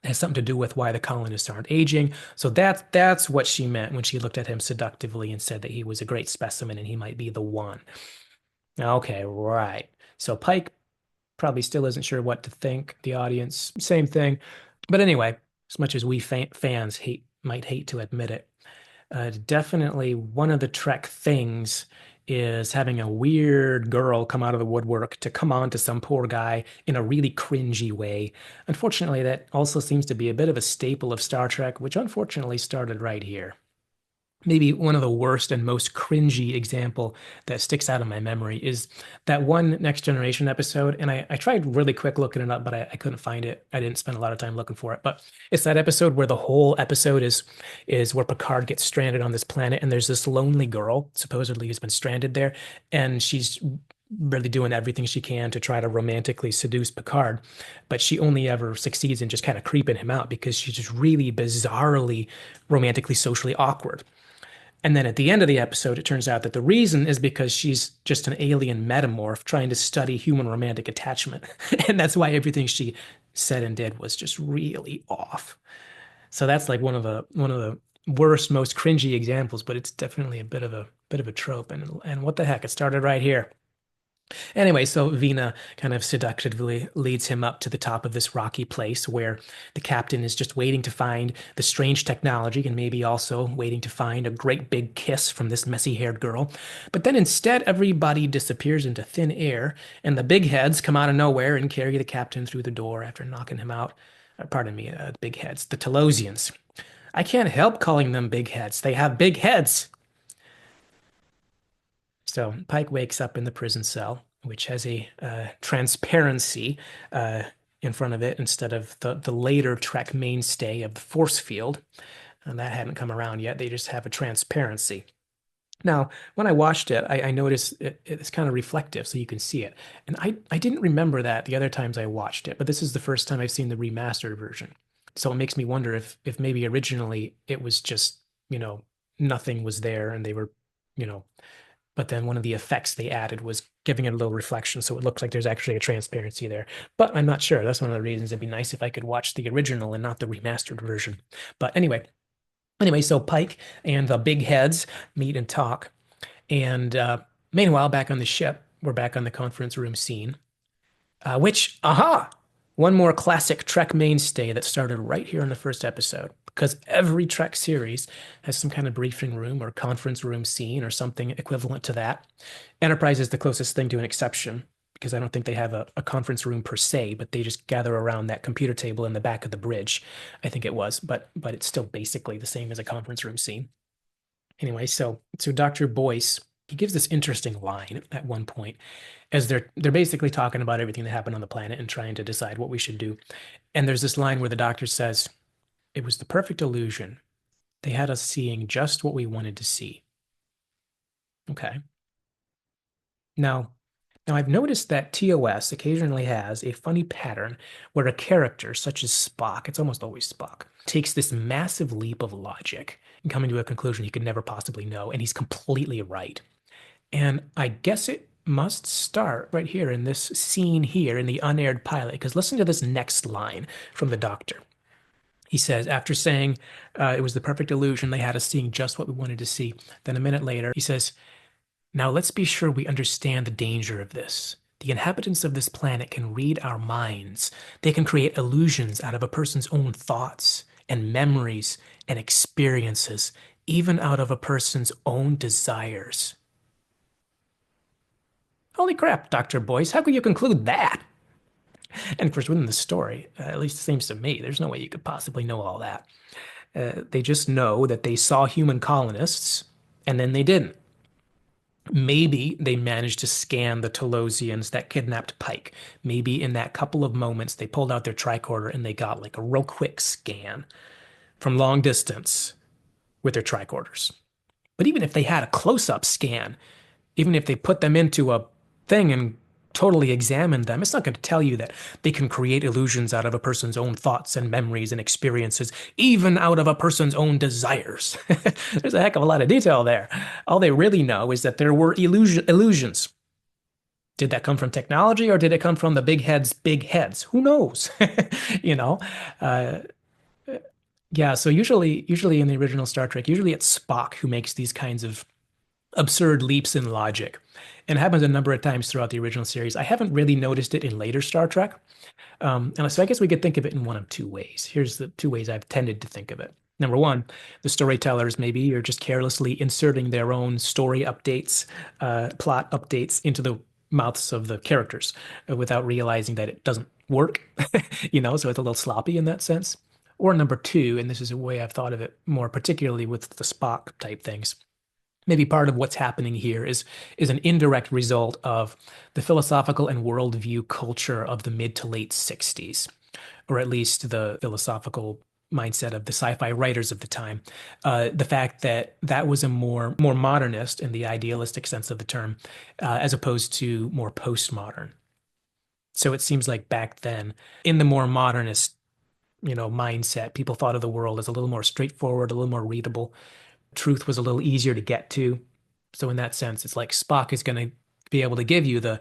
It has something to do with why the colonists aren't aging. So that's what she meant when she looked at him seductively and said that he was a great specimen and he might be the one. Okay, right. So Pike probably still isn't sure what to think. The audience, same thing. But anyway, as much as we fans might hate to admit it, definitely one of the Trek things is having a weird girl come out of the woodwork to come on to some poor guy in a really cringy way. Unfortunately, that also seems to be a bit of a staple of Star Trek, which unfortunately started right here. Maybe one of the worst and most cringy example that sticks out in my memory is that one Next Generation episode. And I tried really quick looking it up, but I couldn't find it. I didn't spend a lot of time looking for it. But it's that episode where the whole episode is where Picard gets stranded on this planet, and there's this lonely girl, supposedly who's been stranded there, and she's really doing everything she can to try to romantically seduce Picard, but she only ever succeeds in just kind of creeping him out because she's just really bizarrely romantically socially awkward. And then at the end of the episode, it turns out that the reason is because she's just an alien metamorph trying to study human romantic attachment. And that's why everything she said and did was just really off. So that's like one of the worst, most cringy examples, but it's definitely a bit of a trope. And what the heck? It started right here. Anyway, so Vina kind of seductively leads him up to the top of this rocky place where the captain is just waiting to find the strange technology and maybe also waiting to find a great big kiss from this messy-haired girl. But then instead, everybody disappears into thin air, and the big heads come out of nowhere and carry the captain through the door after knocking him out. Pardon me, big heads, the Talosians. I can't help calling them big heads. They have big heads. So Pike wakes up in the prison cell, which has a transparency in front of it instead of the later Trek mainstay of the force field. And that hadn't come around yet. They just have a transparency. Now, when I watched it, I noticed it's kind of reflective, so you can see it. And I didn't remember that the other times I watched it, but this is the first time I've seen the remastered version. So it makes me wonder if maybe originally it was just, nothing was there and they were, you know, but then one of the effects they added was giving it a little reflection, so it looks like there's actually a transparency there. But I'm not sure. That's one of the reasons it'd be nice if I could watch the original and not the remastered version. But anyway, so Pike and the big heads meet and talk. And meanwhile, back on the ship, we're back on the conference room scene, one more classic Trek mainstay that started right here in the first episode. Because every Trek series has some kind of briefing room or conference room scene or something equivalent to that. Enterprise is the closest thing to an exception because I don't think they have a conference room per se, but they just gather around that computer table in the back of the bridge. I think it was, but it's still basically the same as a conference room scene. Anyway, so Dr. Boyce, he gives this interesting line at one point as they're basically talking about everything that happened on the planet and trying to decide what we should do. And there's this line where the doctor says, "It was the perfect illusion. They had us seeing just what we wanted to see." Okay. Now, I've noticed that TOS occasionally has a funny pattern where a character, such as Spock, it's almost always Spock, takes this massive leap of logic and coming to a conclusion he could never possibly know, and he's completely right. And I guess it must start right here in this scene here in the unaired pilot, because listen to this next line from the doctor. He says, after saying it was the perfect illusion, they had us seeing just what we wanted to see. Then a minute later, he says, "Now let's be sure we understand the danger of this. The inhabitants of this planet can read our minds. They can create illusions out of a person's own thoughts and memories and experiences even out of a person's own desires. Holy crap, Dr. Boyce, how could you conclude that? And of course, within the story, at least it seems to me, there's no way you could possibly know all that. They just know that they saw human colonists and then they didn't. Maybe they managed to scan the Talosians that kidnapped Pike. Maybe in that couple of moments, they pulled out their tricorder and they got like a real quick scan from long distance with their tricorders. But even if they had a close-up scan, even if they put them into a thing and totally examined them, it's not going to tell you that they can create illusions out of a person's own thoughts and memories and experiences, even out of a person's own desires. There's a heck of a lot of detail there. All they really know is that there were illusions. Did that come from technology or did it come from the big heads' big heads? Who knows? You know? Uh, yeah, so usually in the original Star Trek, usually it's Spock who makes these kinds of absurd leaps in logic. And it happens a number of times throughout the original series. I haven't really noticed it in later Star Trek. And so I guess we could think of it in one of two ways. Here's the two ways I've tended to think of it. Number one, the storytellers maybe are just carelessly inserting their own story updates, plot updates into the mouths of the characters without realizing that it doesn't work, so it's a little sloppy in that sense. Or number two, and this is a way I've thought of it more particularly with the Spock type things, maybe part of what's happening here is an indirect result of the philosophical and worldview culture of the mid to late 60s, or at least the philosophical mindset of the sci-fi writers of the time. The fact that that was a more modernist in the idealistic sense of the term, as opposed to more postmodern. So it seems like back then, in the more modernist, mindset, people thought of the world as a little more straightforward, a little more readable. Truth was a little easier to get to. So in that sense, it's like Spock is going to be able to give you the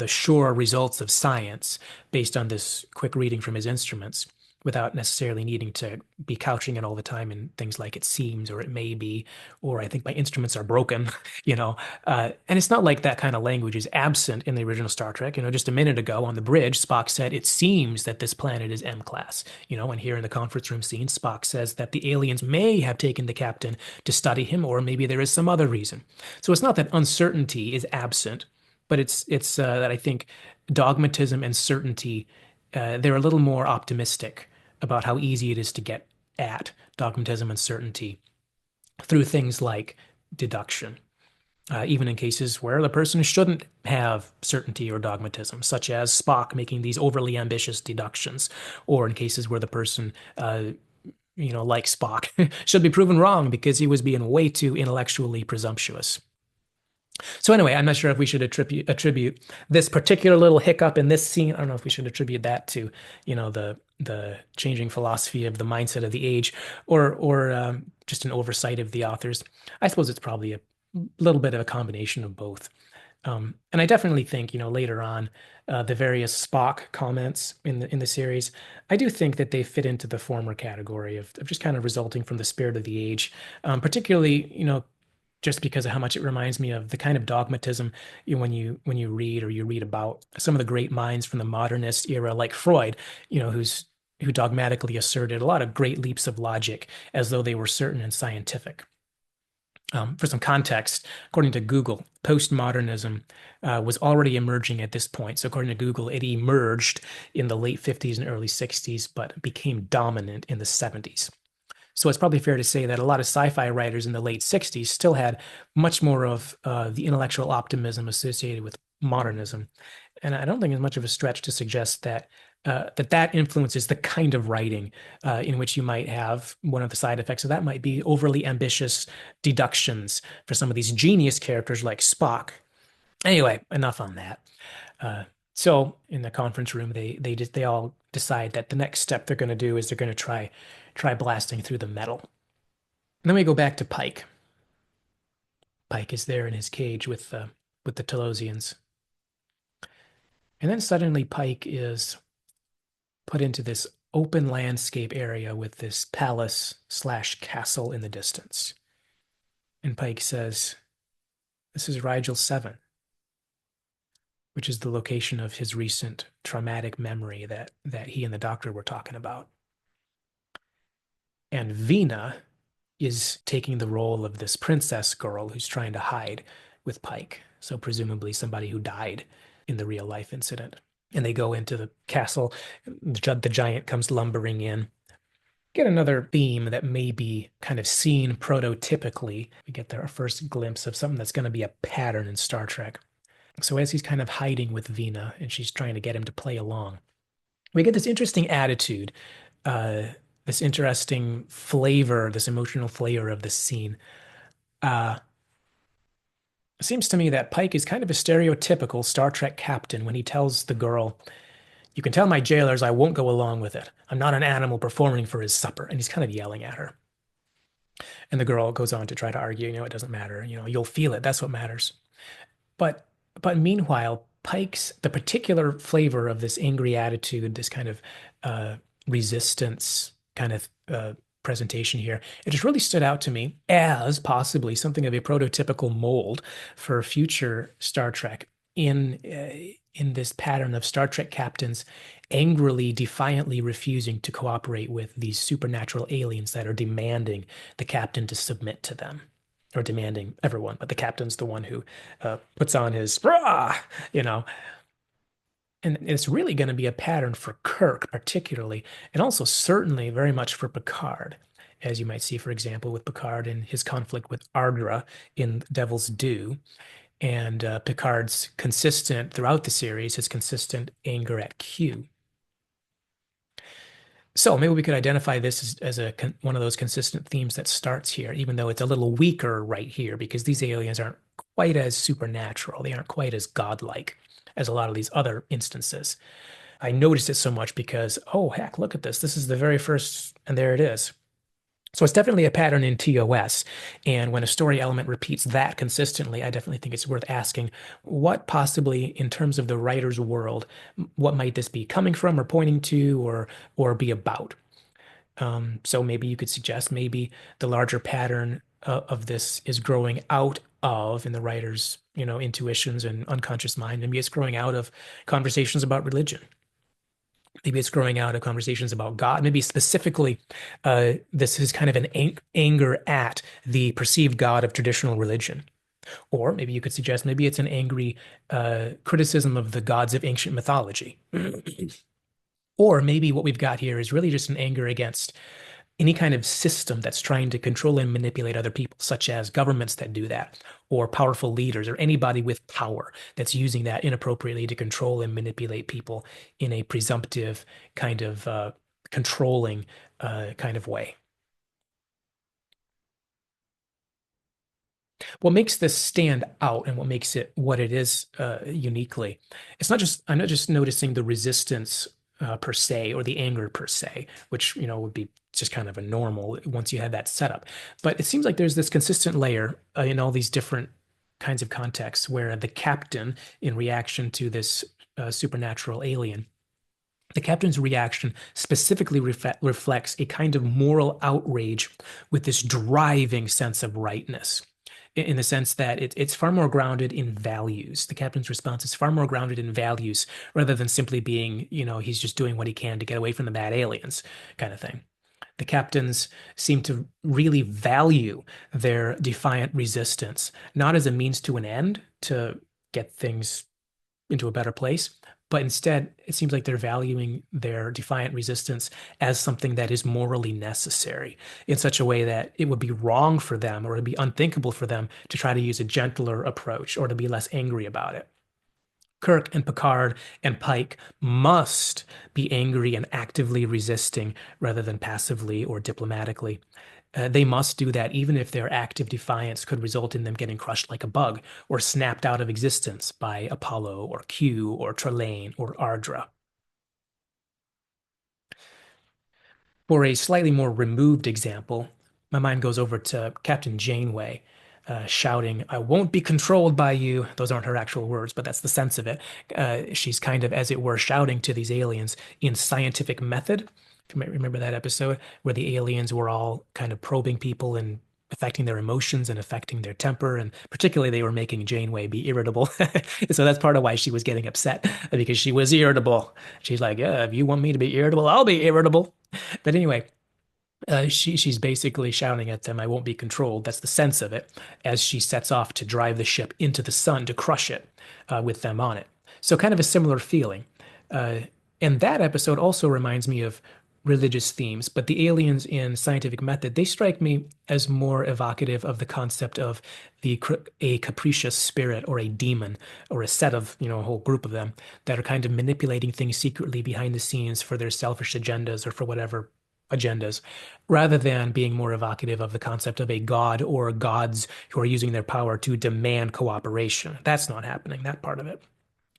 sure results of science based on this quick reading from his instruments without necessarily needing to be couching it all the time in things like it seems or it may be, or I think my instruments are broken, you know. And it's not like that kind of language is absent in the original Star Trek. Just a minute ago on the bridge, Spock said, it seems that this planet is M class, and here in the conference room scene, Spock says that the aliens may have taken the captain to study him, or maybe there is some other reason. So it's not that uncertainty is absent, but it's that I think dogmatism and certainty, they're a little more optimistic about how easy it is to get at dogmatism and certainty through things like deduction, even in cases where the person shouldn't have certainty or dogmatism, such as Spock making these overly ambitious deductions, or in cases where the person, like Spock, should be proven wrong because he was being way too intellectually presumptuous. So anyway, I'm not sure if we should attribute this particular little hiccup in this scene. I don't know if we should attribute that to, the changing philosophy of the mindset of the age, or just an oversight of the authors. I suppose it's probably a little bit of a combination of both. And I definitely think, later on, the various Spock comments in the series, I do think that they fit into the former category of just kind of resulting from the spirit of the age, particularly, just because of how much it reminds me of the kind of dogmatism when you read or you read about some of the great minds from the modernist era, like Freud, who dogmatically asserted a lot of great leaps of logic as though they were certain and scientific. For some context, according to Google, postmodernism was already emerging at this point. So according to Google, it emerged in the late 50s and early 60s, but became dominant in the 70s. So it's probably fair to say that a lot of sci-fi writers in the late 60s still had much more of the intellectual optimism associated with modernism. And I don't think it's much of a stretch to suggest that that influences the kind of writing in which you might have one of the side effects of that might be overly ambitious deductions for some of these genius characters like Spock. Anyway, enough on that. Uh, so in the conference room, they all decide that the next step they're going to do is they're going to try blasting through the metal. And then we go back to Pike. Pike is there in his cage with the Talosians. And then suddenly Pike is put into this open landscape area with this palace/castle in the distance. And Pike says, "This is Rigel VII," which is the location of his recent traumatic memory that he and the doctor were talking about. And Vina is taking the role of this princess girl who's trying to hide with Pike. So presumably somebody who died in the real life incident. And they go into the castle. The giant comes lumbering in. Get another theme that may be kind of seen prototypically. We get our first glimpse of something that's going to be a pattern in Star Trek. So as he's kind of hiding with Vina and she's trying to get him to play along, we get this interesting attitude, uh, this interesting flavor, this emotional flavor of the scene. Uh, it seems to me that Pike is kind of a stereotypical Star Trek captain when he tells the girl, "You can tell my jailers I won't go along with it. I'm not an animal performing for his supper." And he's kind of yelling at her. And the girl goes on to try to argue, it doesn't matter. You'll feel it. That's what matters. But but meanwhile, Pike's the particular flavor of this angry attitude, this kind of uh, resistance kind of presentation here, it just really stood out to me as possibly something of a prototypical mold for future Star Trek in this pattern of Star Trek captains angrily, defiantly refusing to cooperate with these supernatural aliens that are demanding the captain to submit to them or demanding everyone, but the captain's the one who puts on his rah, you know. And it's really going to be a pattern for Kirk, particularly, and also certainly very much for Picard, as you might see, for example, with Picard in his conflict with Ardra in Devil's Due, and Picard's consistent throughout the series, his consistent anger at Q. So maybe we could identify this as one of those consistent themes that starts here, even though it's a little weaker right here because these aliens aren't quite as supernatural. They aren't quite as godlike as a lot of these other instances. I noticed it so much because, oh, heck, look at this. This is the very first, and there it is. So it's definitely a pattern in TOS. And when a story element repeats that consistently, I definitely think it's worth asking what possibly, in terms of the writer's world, what might this be coming from or pointing to or be about? So maybe you could suggest maybe the larger pattern of this is growing out of in the writer's, intuitions and unconscious mind. Maybe it's growing out of conversations about religion. Maybe it's growing out of conversations about God. Maybe specifically, this is kind of an anger at the perceived God of traditional religion. Or maybe you could suggest maybe it's an angry criticism of the gods of ancient mythology. Or maybe what we've got here is really just an anger against any kind of system that's trying to control and manipulate other people, such as governments that do that, or powerful leaders, or anybody with power that's using that inappropriately to control and manipulate people in a presumptive kind of controlling kind of way. What makes this stand out and what makes it what it is uniquely, I'm not just noticing the resistance per se or the anger per se, which would be just kind of a normal once you have that setup. But it seems like there's this consistent layer in all these different kinds of contexts where the captain, in reaction to this supernatural alien, the captain's reaction specifically reflects a kind of moral outrage with this driving sense of rightness in the sense that it's far more grounded in values. The captain's response is far more grounded in values rather than simply being, he's just doing what he can to get away from the bad aliens kind of thing. The captains seem to really value their defiant resistance, not as a means to an end to get things into a better place, but instead, it seems like they're valuing their defiant resistance as something that is morally necessary in such a way that it would be wrong for them or it'd be unthinkable for them to try to use a gentler approach or to be less angry about it. Kirk and Picard and Pike must be angry and actively resisting rather than passively or diplomatically. They must do that even if their active defiance could result in them getting crushed like a bug or snapped out of existence by Apollo or Q or Trelane or Ardra. For a slightly more removed example, my mind goes over to Captain Janeway, shouting, "I won't be controlled by you." Those aren't her actual words, but that's the sense of it. She's kind of, as it were, shouting to these aliens in scientific method. If you might remember that episode where the aliens were all kind of probing people and affecting their emotions and affecting their temper. And particularly, they were making Janeway be irritable. So that's part of why she was getting upset because she was irritable. She's like, "Yeah, if you want me to be irritable, I'll be irritable." But anyway, She's basically shouting at them, "I won't be controlled." That's the sense of it as she sets off to drive the ship into the sun to crush it with them on it. So kind of a similar feeling. Uh, and that episode also reminds me of religious themes, but the aliens in Scientific Method, they strike me as more evocative of the concept of a capricious spirit or a demon or a set of, a whole group of them that are kind of manipulating things secretly behind the scenes for their selfish agendas or for whatever agendas, rather than being more evocative of the concept of a god or gods who are using their power to demand cooperation. That's not happening, that part of it.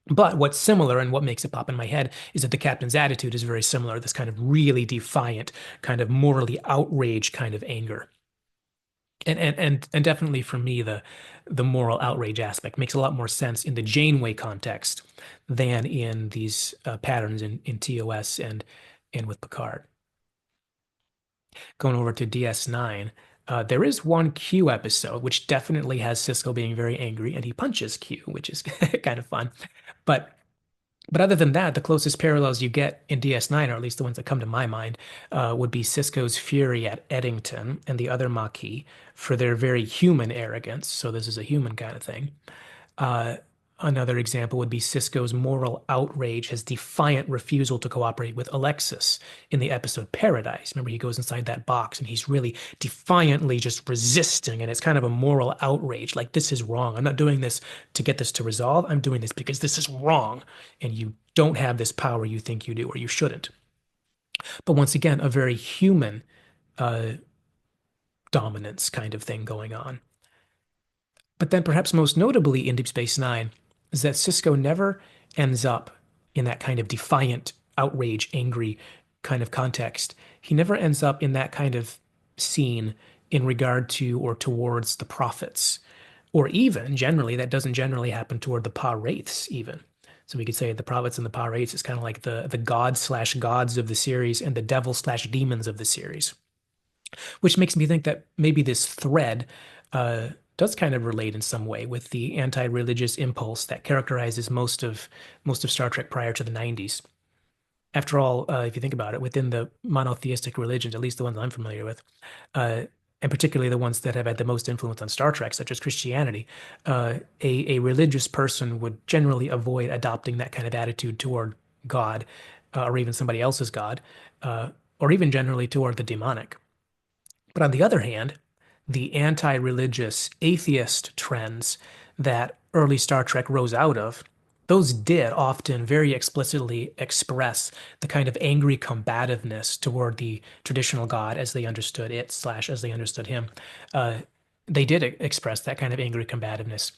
But what's similar and what makes it pop in my head is that the captain's attitude is very similar, this kind of really defiant, kind of morally outraged kind of anger. And definitely for me, the moral outrage aspect makes a lot more sense in the Janeway context than in these patterns in TOS and with Picard. Going over to DS9, there is one Q episode which definitely has Cisco being very angry, and he punches Q, which is kind of fun. But but other than that, the closest parallels you get in DS9, or at least the ones that come to my mind, would be Cisco's fury at Eddington and the other Maquis for their very human arrogance. So this is a human kind of thing. Uh, Another example would be Cisco's moral outrage, his defiant refusal to cooperate with Alexis in the episode Paradise. Remember, he goes inside that box and he's really defiantly just resisting, and it's kind of a moral outrage. Like, this is wrong. I'm not doing this to get this to resolve. I'm doing this because this is wrong, and you don't have this power you think you do, or you shouldn't. But once again, a very human uh, dominance kind of thing going on. But then, perhaps most notably in Deep Space Nine, is that Cisco never ends up in that kind of defiant, outrage, angry kind of context. He never ends up in that kind of scene in regard to or towards the prophets, or even generally, that doesn't generally happen toward the Pa Wraiths, even. So we could say the prophets and the Pa Wraiths is kind of like the god slash gods of the series and the devil slash demons of the series, which makes me think that maybe this thread uh, does kind of relate in some way with the anti-religious impulse that characterizes most of Star Trek prior to the 90s. After all, if you think about it, within the monotheistic religions, at least the ones I'm familiar with, uh, and particularly the ones that have had the most influence on Star Trek, such as Christianity, a religious person would generally avoid adopting that kind of attitude toward God, or even somebody else's God, or even generally toward the demonic. But on the other hand, the anti-religious atheist trends that early Star Trek rose out of, those did often very explicitly express the kind of angry combativeness toward the traditional God as they understood it, slash, as they understood him. Uh, they did express that kind of angry combativeness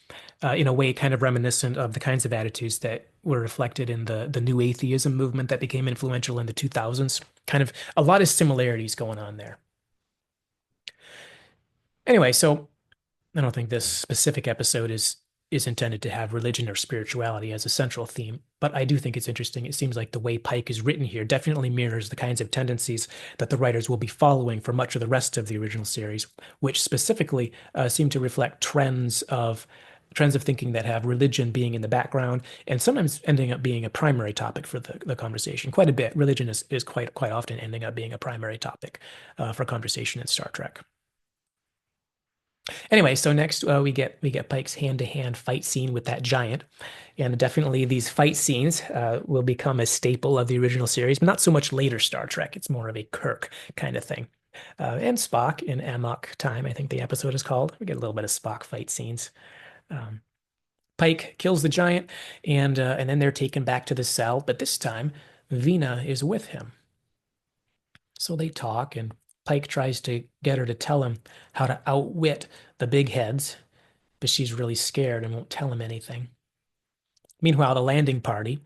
in a way kind of reminiscent of the kinds of attitudes that were reflected in the new atheism movement that became influential in the 2000s. Kind of a lot of similarities going on there. Anyway, so I don't think this specific episode is intended to have religion or spirituality as a central theme, but I do think it's interesting. It seems like the way Pike is written here definitely mirrors the kinds of tendencies that the writers will be following for much of the rest of the original series, which specifically seem to reflect trends of thinking that have religion being in the background and sometimes ending up being a primary topic for the conversation. Quite a bit. Religion is quite often ending up being a primary topic for conversation in Star Trek. Anyway, so next we get Pike's hand-to-hand fight scene with that giant, and definitely these fight scenes will become a staple of the original series, but not so much later Star Trek. It's more of a Kirk kind of thing. And Spock in Amok Time, I think the episode is called. We get a little bit of Spock fight scenes. Um, Pike kills the giant, and then they're taken back to the cell, but this time Vina is with him. So they talk, and Pike tries to get her to tell him how to outwit the big heads, but she's really scared and won't tell him anything. Meanwhile, the landing party,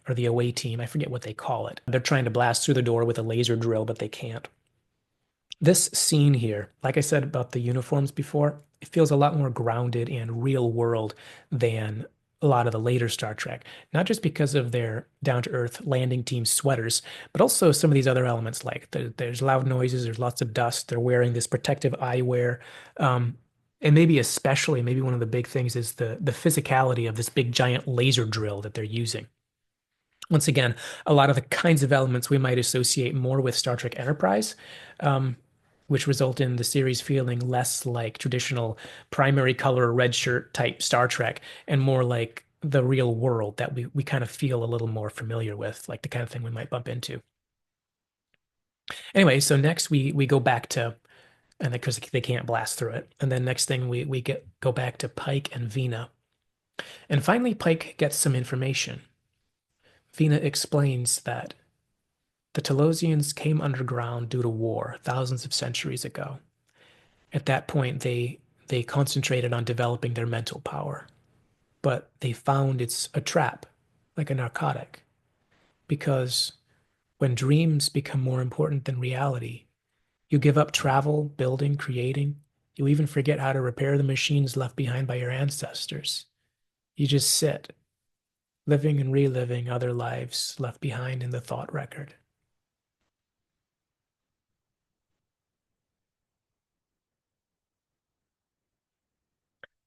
or the away team, I forget what they call it, they're trying to blast through the door with a laser drill, but they can't. This scene here, like I said about the uniforms before, it feels a lot more grounded and real world than a lot of the later Star Trek. Not just because of their down-to-earth landing team sweaters, but also some of these other elements like there's loud noises, there's lots of dust, they're wearing this protective eyewear. And maybe especially, maybe one of the big things is the physicality of this big giant laser drill that they're using. Once again, a lot of the kinds of elements we might associate more with Star Trek Enterprise. which result in the series feeling less like traditional primary color red shirt type Star Trek and more like the real world that we kind of feel a little more familiar with, like the kind of thing we might bump into. Anyway, so next we go back to, and because they can't blast through it, and then next thing we get go back to Pike and Vina, and finally Pike gets some information. Vina explains that the Talosians came underground due to war thousands of centuries ago. At that point, they concentrated on developing their mental power, but they found it's a trap, like a narcotic, because when dreams become more important than reality, you give up travel, building, creating. You even forget how to repair the machines left behind by your ancestors. You just sit, living and reliving other lives left behind in the thought record.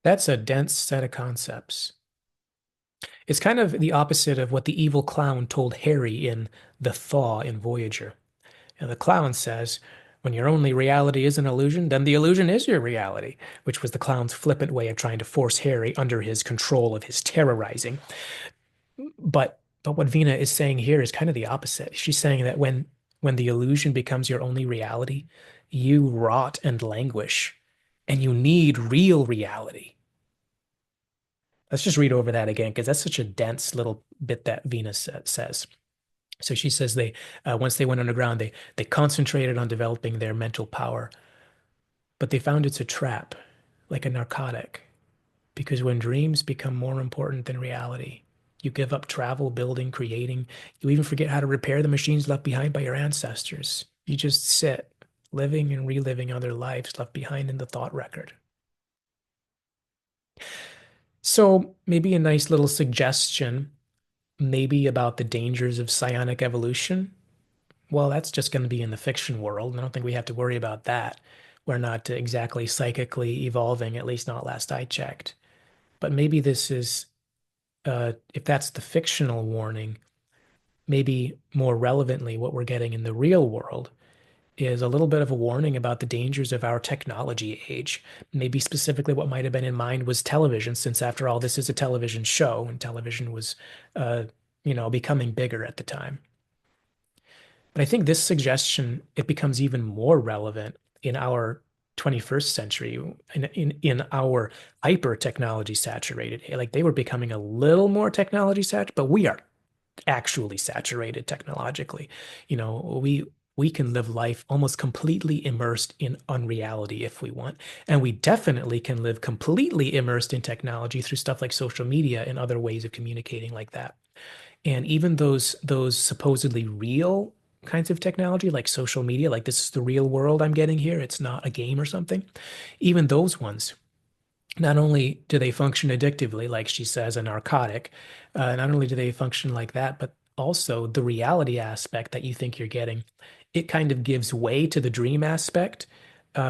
That's a dense set of concepts. It's kind of the opposite of what the evil clown told Harry in The Thaw in Voyager. And the clown says, when your only reality is an illusion, then the illusion is your reality, which was the clown's flippant way of trying to force Harry under his control of his terrorizing. But what Vina is saying here is kind of the opposite. She's saying that when the illusion becomes your only reality, you rot and languish, and you need real reality. Let's just read over that again because that's such a dense little bit that Vina says. So she says they once they went underground, they concentrated on developing their mental power, but they found it's a trap, like a narcotic, because when dreams become more important than reality, you give up travel, building, creating. You even forget how to repair the machines left behind by your ancestors. You just sit, living and reliving other lives left behind in the thought record. So maybe a nice little suggestion, maybe about the dangers of psionic evolution. Well, that's just going to be in the fiction world. I don't think we have to worry about that. We're not exactly psychically evolving, at least not last I checked. But maybe this is, if that's the fictional warning, maybe more relevantly, what we're getting in the real world is a little bit of a warning about the dangers of our technology age. Maybe specifically what might have been in mind was television, since after all, this is a television show, and television was, uh, becoming bigger at the time. But I think this suggestion, it becomes even more relevant in our 21st century, in our hyper technology saturated. Like they were becoming a little more technology saturated, but we are actually saturated technologically. We can live life almost completely immersed in unreality if we want. And we definitely can live completely immersed in technology through stuff like social media and other ways of communicating like that. And even those supposedly real kinds of technology, like social media, like this is the real world I'm getting here, it's not a game or something. Even those ones, not only do they function addictively, like she says, a narcotic, not only do they function like that, but also the reality aspect that you think you're getting, it kind of gives way to the dream aspect,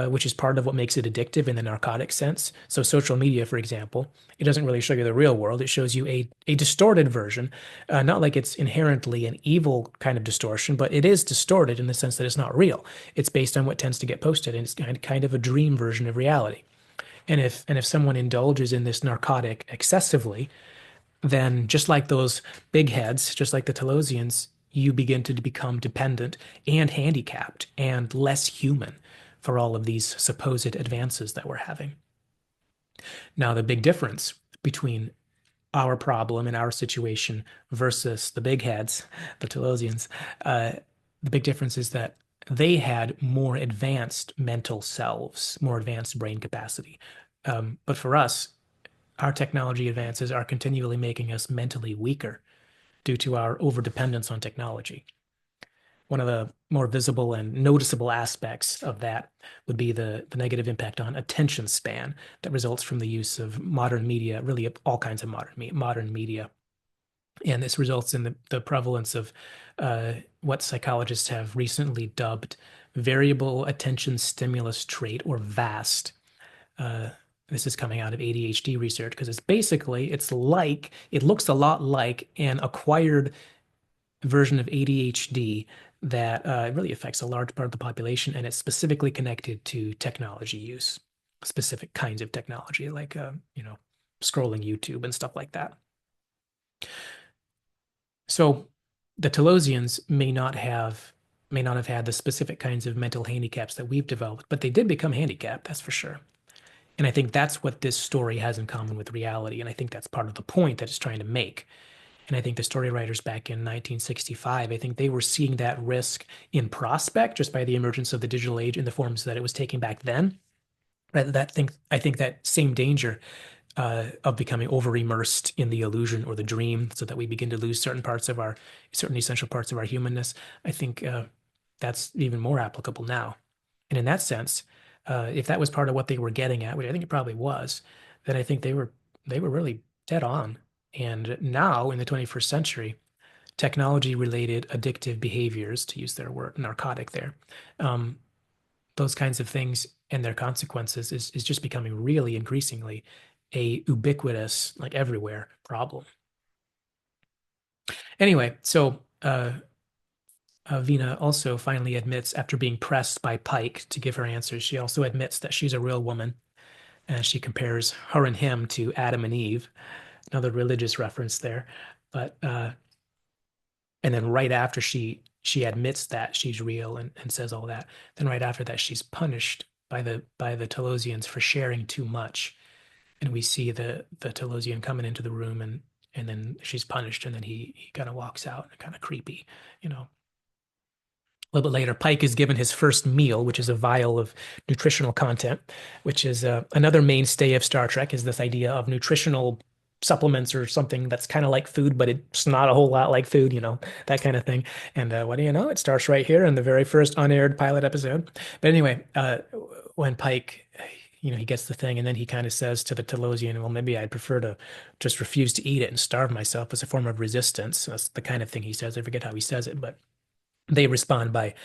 which is part of what makes it addictive in the narcotic sense. So social media, for example, it doesn't really show you the real world. It shows you a distorted version, not like it's inherently an evil kind of distortion, but it is distorted in the sense that it's not real. It's based on what tends to get posted, and it's kind of a dream version of reality. And if someone indulges in this narcotic excessively, then just like those big heads, just like the Talosians, you begin to become dependent and handicapped and less human for all of these supposed advances that we're having. Now, the big difference between our problem and our situation versus the big heads, the Talosians, uh, the big difference is that they had more advanced mental selves, more advanced brain capacity. But for us, our technology advances are continually making us mentally weaker due to our overdependence on technology. One of the more visible and noticeable aspects of that would be the negative impact on attention span that results from the use of modern media, really all kinds of modern media. And this results in the prevalence of what psychologists have recently dubbed variable attention stimulus trait, or VAST. Uh, this is coming out of ADHD research because it looks a lot like an acquired version of ADHD that it really affects a large part of the population, and it's specifically connected to technology use, specific kinds of technology, like scrolling YouTube and stuff like that. So the Talosians may not have had the specific kinds of mental handicaps that we've developed, but they did become handicapped, that's for sure. And I think that's what this story has in common with reality. And I think that's part of the point that it's trying to make. And I think the story writers back in 1965, I think they were seeing that risk in prospect just by the emergence of the digital age in the forms that it was taking back then. Right? I think that same danger of becoming over immersed in the illusion or the dream, so that we begin to lose certain essential parts of our humanness. I think that's even more applicable now. And in that sense, if that was part of what they were getting at, which I think it probably was, then I think they were really dead on. And now in the 21st century, technology-related addictive behaviors, to use their word, narcotic there, um, those kinds of things and their consequences is just becoming really increasingly a ubiquitous, like everywhere, problem. Anyway, so Vina also finally admits, after being pressed by Pike to give her answers, she also admits that she's a real woman, and she compares her and him to Adam and Eve, another religious reference there. But and then right after she admits that she's real and says all that, then right after that she's punished by the Talosians for sharing too much, and we see the Talosian coming into the room, and then she's punished, and then he kind of walks out, kind of creepy, you know. A little bit later, Pike is given his first meal, which is a vial of nutritional content, which is another mainstay of Star Trek, is this idea of nutritional supplements or something that's kind of like food, but it's not a whole lot like food, that kind of thing. And what do you know? It starts right here in the very first unaired pilot episode. But anyway, when Pike, he gets the thing, and then he kind of says to the Talosian, well, maybe I'd prefer to just refuse to eat it and starve myself as a form of resistance. That's the kind of thing he says. I forget how he says it, but they respond by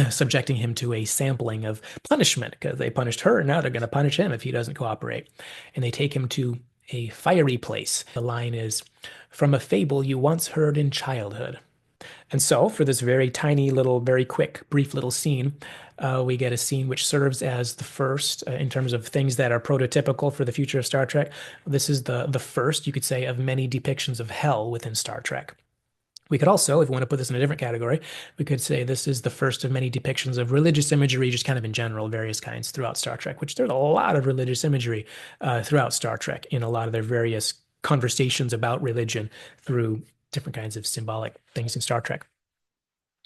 subjecting him to a sampling of punishment because they punished her. And now they're going to punish him if he doesn't cooperate. And they take him to a fiery place. The line is, "From a fable you once heard in childhood." And so, for this very tiny little, very quick, brief little scene, we get a scene which serves as the first in terms of things that are prototypical for the future of Star Trek. This is the first, you could say, of many depictions of hell within Star Trek. We could also, if we want to put this in a different category, we could say this is the first of many depictions of religious imagery, just kind of in general, various kinds throughout Star Trek, which there's a lot of religious imagery throughout Star Trek in a lot of their various conversations about religion through different kinds of symbolic things in Star Trek.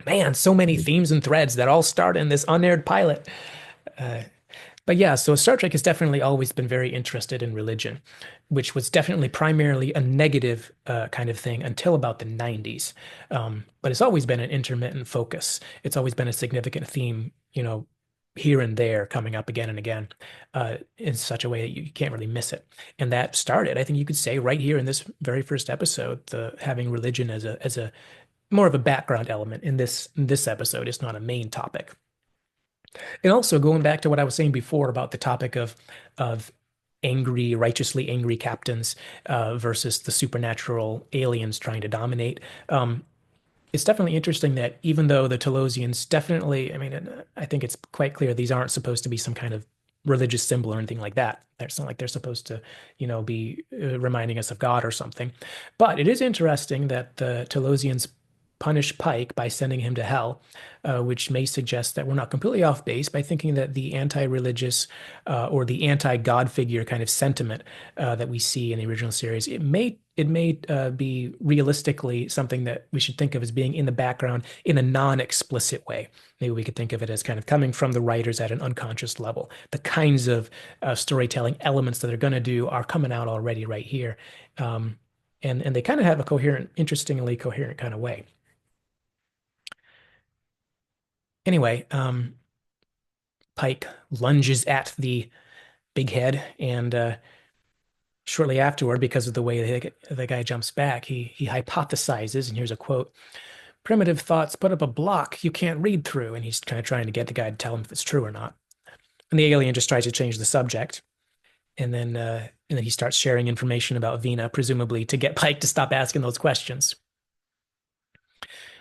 Man, so many themes and threads that all start in this unaired pilot. Uh, but yeah, so Star Trek has definitely always been very interested in religion, which was definitely primarily a negative kind of thing until about the 90s. But it's always been an intermittent focus. It's always been a significant theme, here and there, coming up again and again, in such a way that you can't really miss it. And that started, I think you could say, right here in this very first episode, the having religion as a more of a background element in this episode. It's not a main topic. And also going back to what I was saying before about the topic of angry, righteously angry captains versus the supernatural aliens trying to dominate. It's definitely interesting that even though the Talosians definitely, I mean, I think it's quite clear these aren't supposed to be some kind of religious symbol or anything like that. It's not like they're supposed to, be reminding us of God or something. But it is interesting that the Talosians punish Pike by sending him to hell, which may suggest that we're not completely off base by thinking that the anti-religious or the anti-God figure kind of sentiment that we see in the original series, it may be realistically something that we should think of as being in the background in a non-explicit way. Maybe we could think of it as kind of coming from the writers at an unconscious level. The kinds of storytelling elements that they're going to do are coming out already right here. And they kind of have a coherent, interestingly coherent kind of way. Anyway, Pike lunges at the big head, and shortly afterward, because of the way the guy jumps back, he hypothesizes, and here's a quote: "Primitive thoughts put up a block you can't read through," and he's kind of trying to get the guy to tell him if it's true or not. And the alien just tries to change the subject, and then he starts sharing information about Vina, presumably to get Pike to stop asking those questions.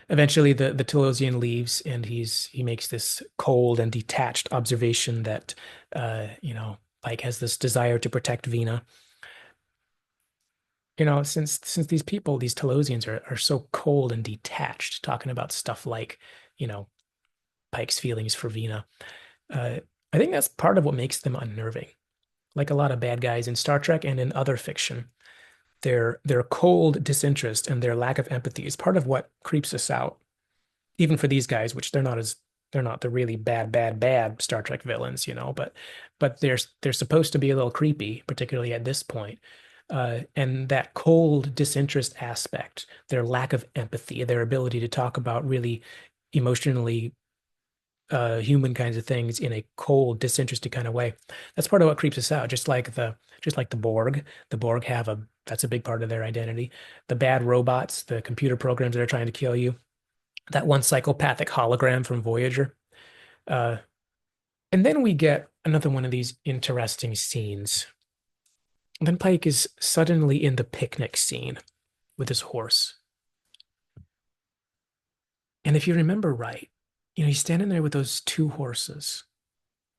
Eventually, the Talosian leaves, and he makes this cold and detached observation that, Pike has this desire to protect Vina. Since these people, these Talosians are so cold and detached, talking about stuff like, you know, Pike's feelings for Vina. Uh, I think that's part of what makes them unnerving. Like a lot of bad guys in Star Trek and in other fiction, their cold disinterest and their lack of empathy is part of what creeps us out. Even for these guys, which they're not the really bad Star Trek villains, but they're supposed to be a little creepy, particularly at this point. And that cold disinterest aspect, their lack of empathy, their ability to talk about really emotionally human kinds of things in a cold, disinterested kind of way. That's part of what creeps us out. Just like the Borg. The Borg have a that's a big part of their identity. The bad robots, the computer programs that are trying to kill you. That one psychopathic hologram from Voyager. Uh, and then we get another one of these interesting scenes. And then Pike is suddenly in the picnic scene with his horse. And if you remember right, he's standing there with those two horses.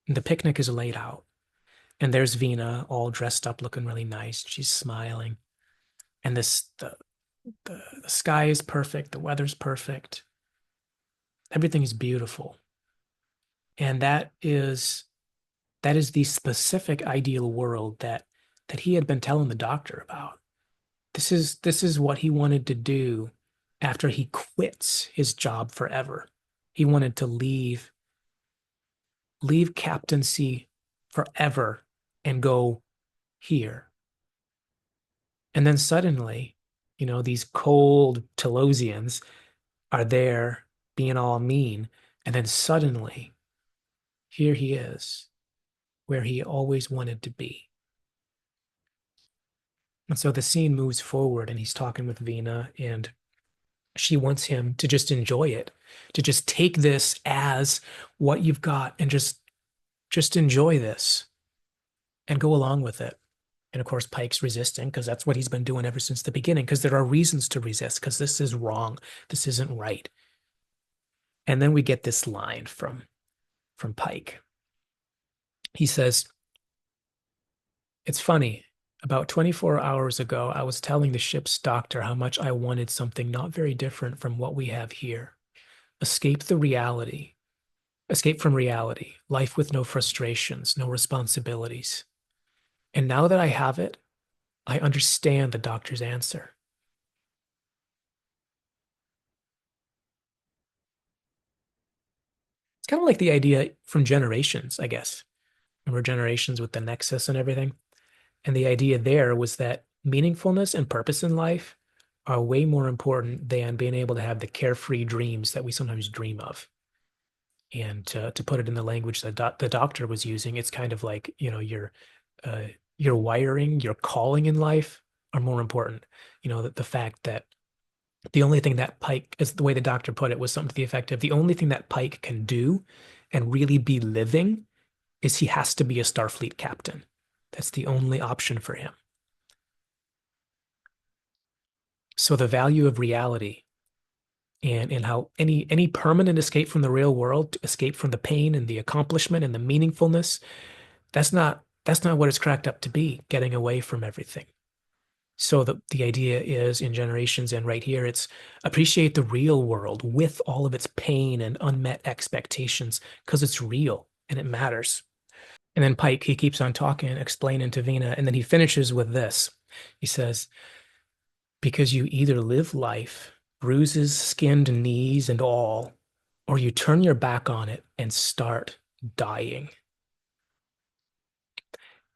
And the picnic is laid out. And there's Vina all dressed up, looking really nice. She's smiling. And the sky is perfect. The weather's perfect. Everything is beautiful. And that is the specific ideal world that he had been telling the doctor about. This is what he wanted to do after he quits his job forever. He wanted to leave captaincy forever and go here. And then suddenly, these cold Talosians are there being all mean. And then suddenly, here he is, where he always wanted to be. And so the scene moves forward, and he's talking with Vina, and she wants him to just enjoy it, to just take this as what you've got and just enjoy this and go along with it. And of course, Pike's resisting because that's what he's been doing ever since the beginning, because there are reasons to resist, because this is wrong. This isn't right. And then we get this line from Pike. He says, "It's funny. About 24 hours ago, I was telling the ship's doctor how much I wanted something not very different from what we have here. Escape from reality, life with no frustrations, no responsibilities. And now that I have it, I understand the doctor's answer." It's kind of like the idea from Generations, I guess. Remember Generations with the Nexus and everything? And the idea there was that meaningfulness and purpose in life are way more important than being able to have the carefree dreams that we sometimes dream of. And to put it in the language that the doctor was using, it's kind of like, uh, your wiring, your calling in life are more important. The fact that the only thing that Pike, as the way the doctor put it, was something to the effect of the only thing that Pike can do and really be living is he has to be a Starfleet captain. That's the only option for him. So the value of reality and how any permanent escape from the real world, escape from the pain and the accomplishment and the meaningfulness, that's not what it's cracked up to be, getting away from everything. So the idea is in Generations and right here, it's appreciate the real world with all of its pain and unmet expectations because it's real and it matters. And then Pike, he keeps on talking, explaining to Vina, and then he finishes with this. He says, "Because you either live life, bruises, skinned knees, and all, or you turn your back on it and start dying."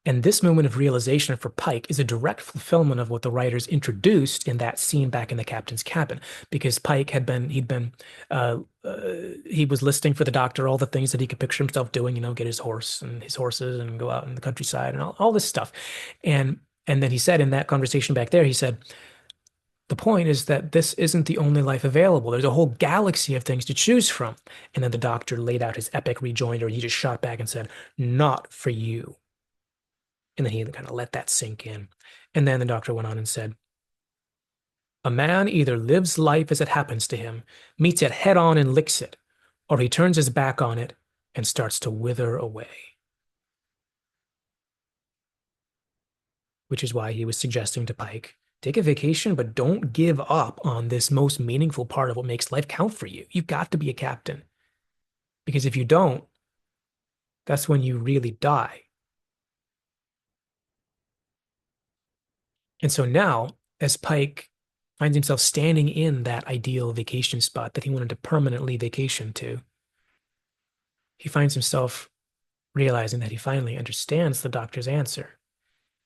And this moment of realization for Pike is a direct fulfillment of what the writers introduced in that scene back in the captain's cabin, because Pike he was listing for the doctor all the things that he could picture himself doing, get his horse and his horses and go out in the countryside and all this stuff. And then he said in that conversation back there, he said, the point is that this isn't the only life available. There's a whole galaxy of things to choose from. And then the doctor laid out his epic rejoinder. He just shot back and said, "Not for you." And then he kind of let that sink in. And then the doctor went on and said, A man either lives life as it happens to him, meets it head on and licks it, or he turns his back on it and starts to wither away. Which is why he was suggesting to Pike, take a vacation, but don't give up on this most meaningful part of what makes life count for you. You've got to be a captain. Because if you don't, that's when you really die. And so now, as Pike finds himself standing in that ideal vacation spot that he wanted to permanently vacation to, he finds himself realizing that he finally understands the doctor's answer.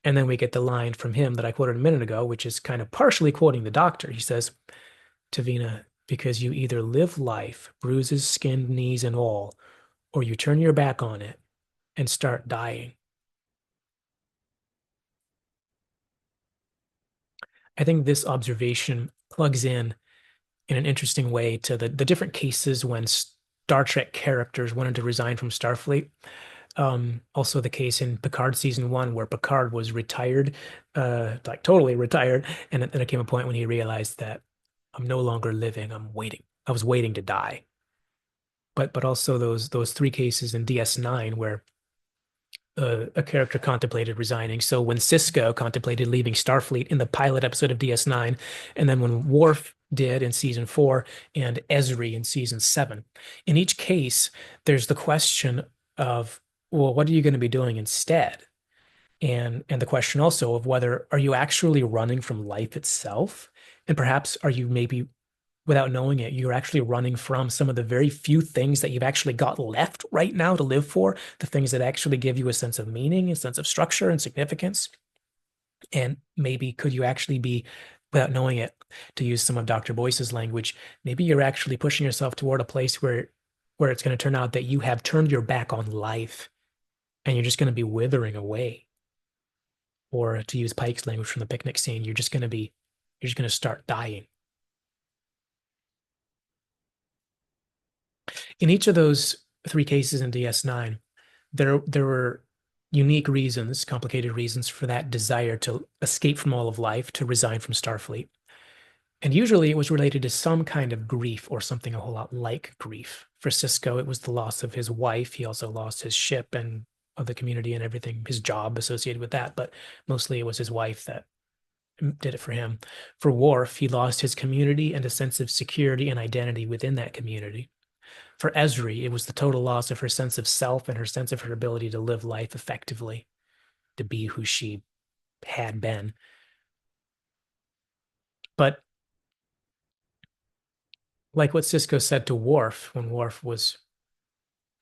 And then we get the line from him that I quoted a minute ago, which is kind of partially quoting the doctor. He says to Vina, because you either live life, bruises, skinned knees and all, or you turn your back on it and start dying. I think this observation plugs in an interesting way to the different cases when Star Trek characters wanted to resign from Starfleet. Also the case in Picard season 1 where Picard was retired, like totally retired, and then there came a point when he realized that I'm no longer living, I'm waiting. I was waiting to die. But also those three cases in DS9 where a character contemplated resigning. So when Sisko contemplated leaving Starfleet in the pilot episode of DS9, and then when Worf did in season 4 and Ezri in season 7. In each case, there's the question of, well, what are you going to be doing instead? And the question also of whether are you actually running from life itself? And perhaps are you maybe without knowing it, you're actually running from some of the very few things that you've actually got left right now to live for, the things that actually give you a sense of meaning, a sense of structure and significance. And maybe could you actually be, without knowing it, to use some of Dr. Boyce's language, maybe you're actually pushing yourself toward a place where it's going to turn out that you have turned your back on life and you're just going to be withering away. Or to use Pike's language from the picnic scene, you're just going to start dying. In each of those three cases in DS9, there were unique reasons, complicated reasons for that desire to escape from all of life, to resign from Starfleet. And usually it was related to some kind of grief or something a whole lot like grief. For Sisko, it was the loss of his wife. He also lost his ship and of the community and everything, his job associated with that. But mostly it was his wife that did it for him. For Worf, he lost his community and a sense of security and identity within that community. For Ezri, it was the total loss of her sense of self and her sense of her ability to live life effectively, to be who she had been. But like what Sisko said to Worf when Worf was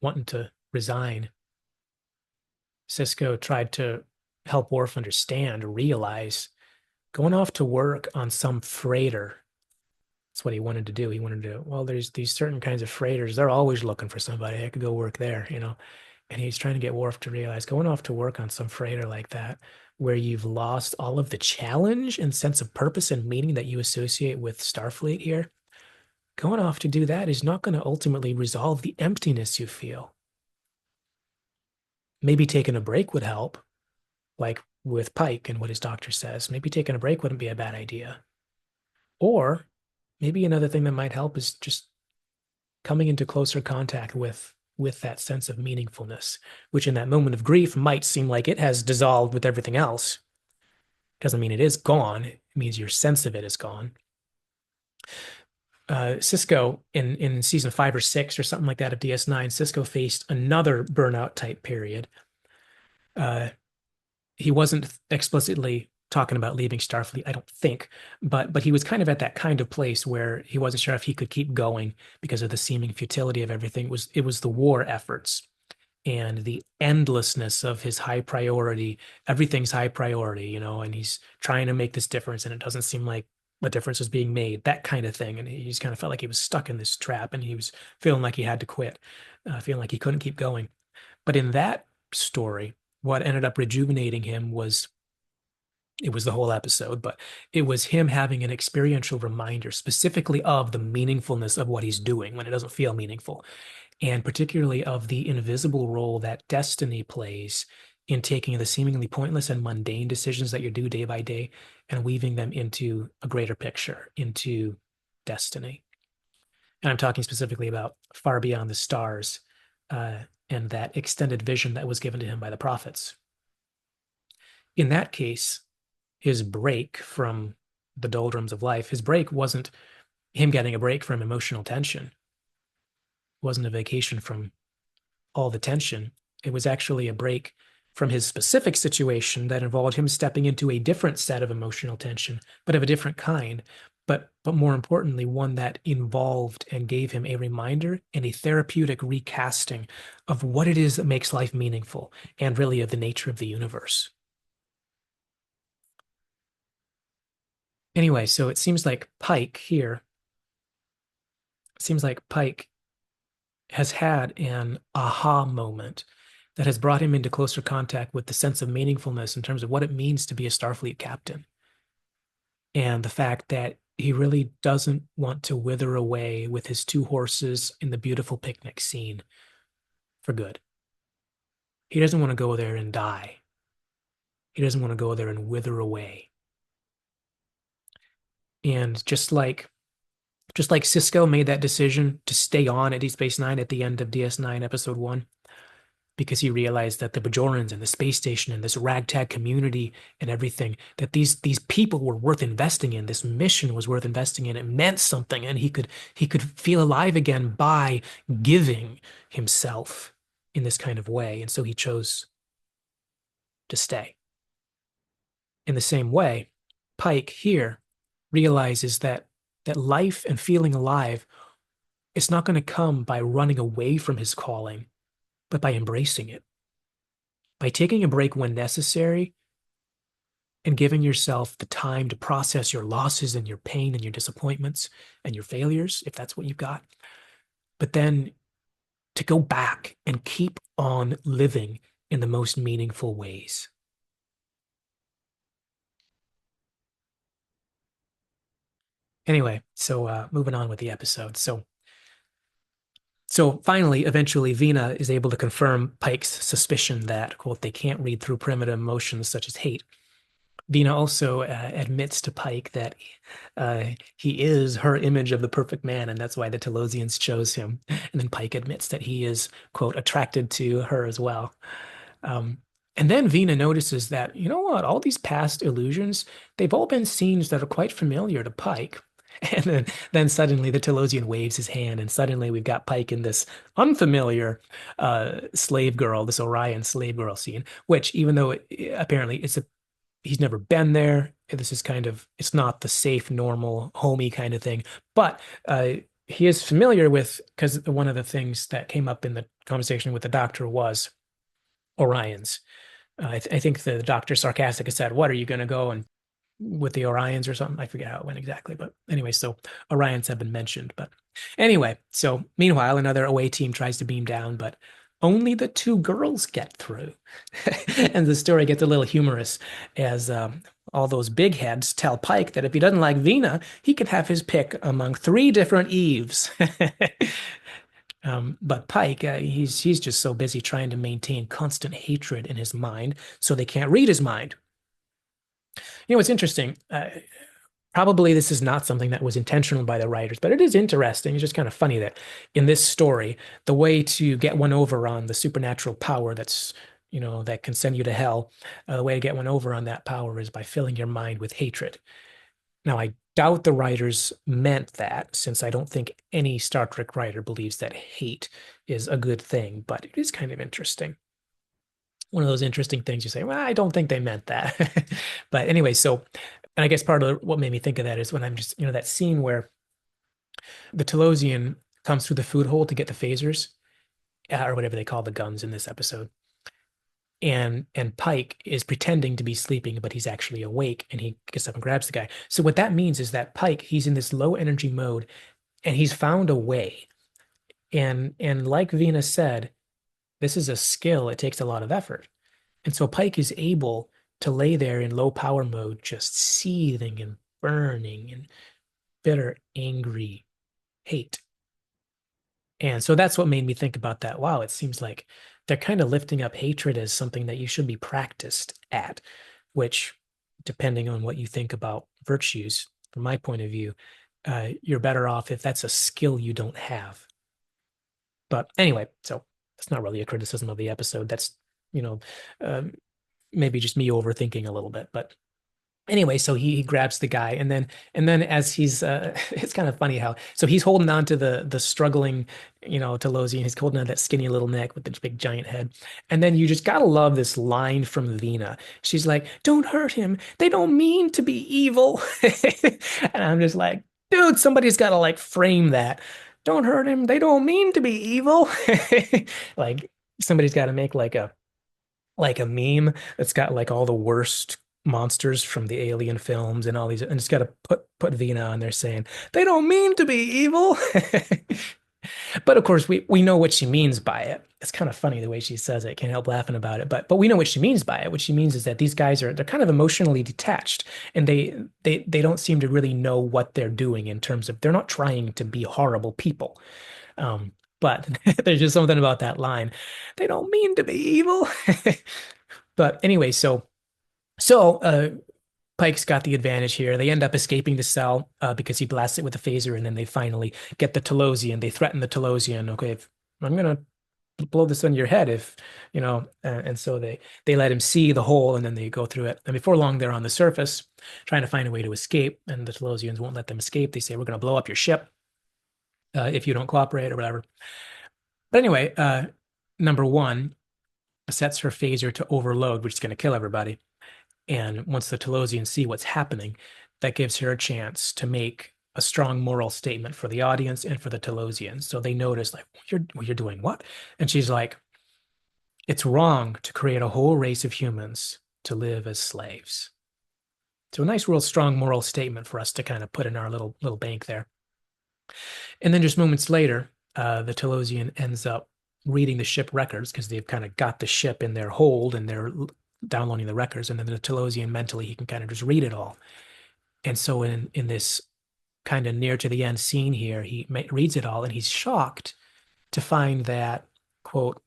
wanting to resign, Sisko tried to help Worf understand, realize going off to work on some freighter. That's what he wanted to do. He wanted to, well, there's these certain kinds of freighters. They're always looking for somebody. I could go work there, you know. And he's trying to get Worf to realize going off to work on some freighter like that, where you've lost all of the challenge and sense of purpose and meaning that you associate with Starfleet here, going off to do that is not going to ultimately resolve the emptiness you feel. Maybe taking a break would help, like with Pike and what his doctor says. Maybe taking a break wouldn't be a bad idea. Or maybe another thing that might help is just coming into closer contact with that sense of meaningfulness, which in that moment of grief might seem like it has dissolved with everything else. Doesn't mean it is gone. It means your sense of it is gone. Sisko in season 5 or 6 or something like that of DS9, Sisko faced another burnout type period. He wasn't explicitly talking about leaving Starfleet, I don't think, but he was kind of at that kind of place where he wasn't sure if he could keep going because of the seeming futility of everything. It was the war efforts and the endlessness of his high priority. Everything's high priority, you know, and he's trying to make this difference and it doesn't seem like a difference is being made, that kind of thing. And he just kind of felt like he was stuck in this trap and he was feeling like he had to quit, feeling like he couldn't keep going. But in that story, what ended up rejuvenating him was it was the whole episode, but it was him having an experiential reminder specifically of the meaningfulness of what he's doing when it doesn't feel meaningful, and particularly of the invisible role that destiny plays in taking the seemingly pointless and mundane decisions that you do day by day and weaving them into a greater picture, into destiny. And I'm talking specifically about far beyond the stars uh, and that extended vision that was given to him by the prophets. In that case, his break from the doldrums of life, his break wasn't him getting a break from emotional tension, it wasn't a vacation from all the tension. It was actually a break from his specific situation that involved him stepping into a different set of emotional tension, but of a different kind. But more importantly, one that involved and gave him a reminder and a therapeutic recasting of what it is that makes life meaningful and really of the nature of the universe. Anyway, so it seems like Pike here, it seems like Pike has had an aha moment that has brought him into closer contact with the sense of meaningfulness in terms of what it means to be a Starfleet captain. And the fact that he really doesn't want to wither away with his two horses in the beautiful picnic scene for good. He doesn't want to go there and die. He doesn't want to go there and wither away. And just like Cisco made that decision to stay on at Deep Space Nine at the end of DS9 Episode 1, because he realized that the Bajorans and the space station and this ragtag community and everything, that these people were worth investing in. This mission was worth investing in. It meant something, and he could feel alive again by giving himself in this kind of way. And so he chose to stay. In the same way, Pike here realizes that life and feeling alive, it's not going to come by running away from his calling, but by embracing it, by taking a break when necessary and giving yourself the time to process your losses and your pain and your disappointments and your failures, if that's what you've got. But then to go back and keep on living in the most meaningful ways. Anyway, so moving on with the episode. So finally, eventually, Vina is able to confirm Pike's suspicion that, quote, they can't read through primitive emotions such as hate. Vina also admits to Pike that he is her image of the perfect man, and that's why the Talosians chose him. And then Pike admits that he is, quote, attracted to her as well. Um, and then Vina notices that, you know what, all these past illusions, they've all been scenes that are quite familiar to Pike. And then suddenly the Talosian waves his hand, and suddenly we've got Pike in this unfamiliar slave girl, this Orion slave girl scene, which even though apparently he's never been there, this is kind of, it's not the safe, normal, homey kind of thing, but he is familiar with, because one of the things that came up in the conversation with the doctor was Orions. I think the doctor sarcastically said, "What are you going to go and with the Orions or something?" I forget how it went exactly, but anyway, so Orions have been mentioned. But anyway, so meanwhile, another away team tries to beam down, but only the two girls get through. And the story gets a little humorous as all those big heads tell Pike that if he doesn't like Vina, he can have his pick among three different Eves. But Pike, he's just so busy trying to maintain constant hatred in his mind, so they can't read his mind. You know, what's interesting. Probably this is not something that was intentional by the writers, but it is interesting. It's just kind of funny that in this story, the way to get one over on the supernatural power that's, that can send you to hell, the way to get one over on that power is by filling your mind with hatred. Now, I doubt the writers meant that, since I don't think any Star Trek writer believes that hate is a good thing, but it is kind of interesting. One of those interesting things you say, well, I don't think they meant that. But anyway, so, and I guess part of what made me think of that is when I'm just, that scene where the Talosian comes through the food hole to get the phasers, or whatever they call the guns in this episode. And Pike is pretending to be sleeping, but he's actually awake, and he gets up and grabs the guy. So what that means is that Pike, he's in this low energy mode, and he's found a way. And like Vina said, this is a skill. It takes a lot of effort. And so Pike is able to lay there in low power mode, just seething and burning and bitter, angry hate. And so that's what made me think about that. Wow, it seems like they're kind of lifting up hatred as something that you should be practiced at, which, depending on what you think about virtues, from my point of view, you're better off if that's a skill you don't have. But anyway, so that's not really a criticism of the episode. That's, you know, uh, maybe just me overthinking a little bit. But anyway, so he grabs the guy, and then as he's it's kind of funny how so he's holding on to the struggling, Talosian. He's holding on to that skinny little neck with the big giant head. And then you just gotta love this line from Vina. She's like, "Don't hurt him. They don't mean to be evil." And I'm just like, dude, somebody's gotta like frame that. Don't hurt him. They don't mean to be evil. Like somebody's got to make like a meme that's got like all the worst monsters from the Alien films and all these, and it's got to put Vina on there saying they don't mean to be evil. But of course, we know what she means by it. It's kind of funny the way she says it. Can't help laughing about it. But we know what she means by it. What she means is that these guys they're kind of emotionally detached, and they don't seem to really know what they're doing in terms of they're not trying to be horrible people. But there's just something about that line. They don't mean to be evil. But anyway, so Pike's got the advantage here. They end up escaping the cell because he blasts it with a phaser, and then they finally get the Talosian. They threaten the Talosian. Okay, if, I'm gonna blow this on your head if and so they let him see the hole, and then they go through it. And before long, they're on the surface trying to find a way to escape, and the Talosians won't let them escape. They say, "We're gonna blow up your ship if you don't cooperate," or whatever. But anyway, number one sets her phaser to overload, which is going to kill everybody. And once the Talosians see what's happening, that gives her a chance to make a strong moral statement for the audience and for the Talosians. So they notice, like, you're doing what? And she's like, it's wrong to create a whole race of humans to live as slaves. So a nice, real strong moral statement for us to kind of put in our little bank there. And then just moments later, the Talosian ends up reading the ship records because they've kind of got the ship in their hold and they're downloading the records. And then the Talosian mentally, he can kind of just read it all. And so in this kind of near to the end scene here, he reads it all and he's shocked to find that, quote,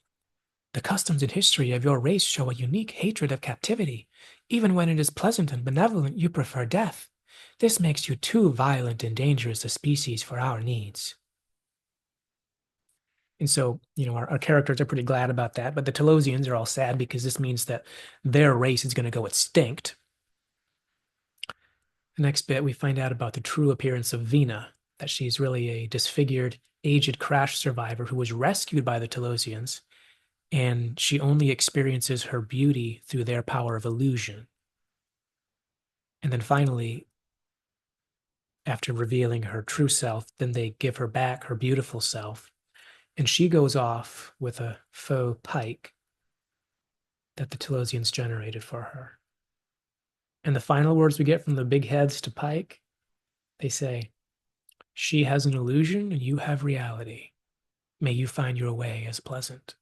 the customs and history of your race show a unique hatred of captivity. Even when it is pleasant and benevolent, you prefer death. This makes you too violent and dangerous a species for our needs. And so, our characters are pretty glad about that, but the Talosians are all sad because this means that their race is going to go extinct. The next bit, we find out about the true appearance of Vina, that she's really a disfigured, aged crash survivor who was rescued by the Talosians, and she only experiences her beauty through their power of illusion. And then finally, after revealing her true self, then they give her back her beautiful self, and she goes off with a faux Pike that the Talosians generated for her. And the final words we get from the big heads to Pike, they say, she has an illusion and you have reality. May you find your way as pleasant.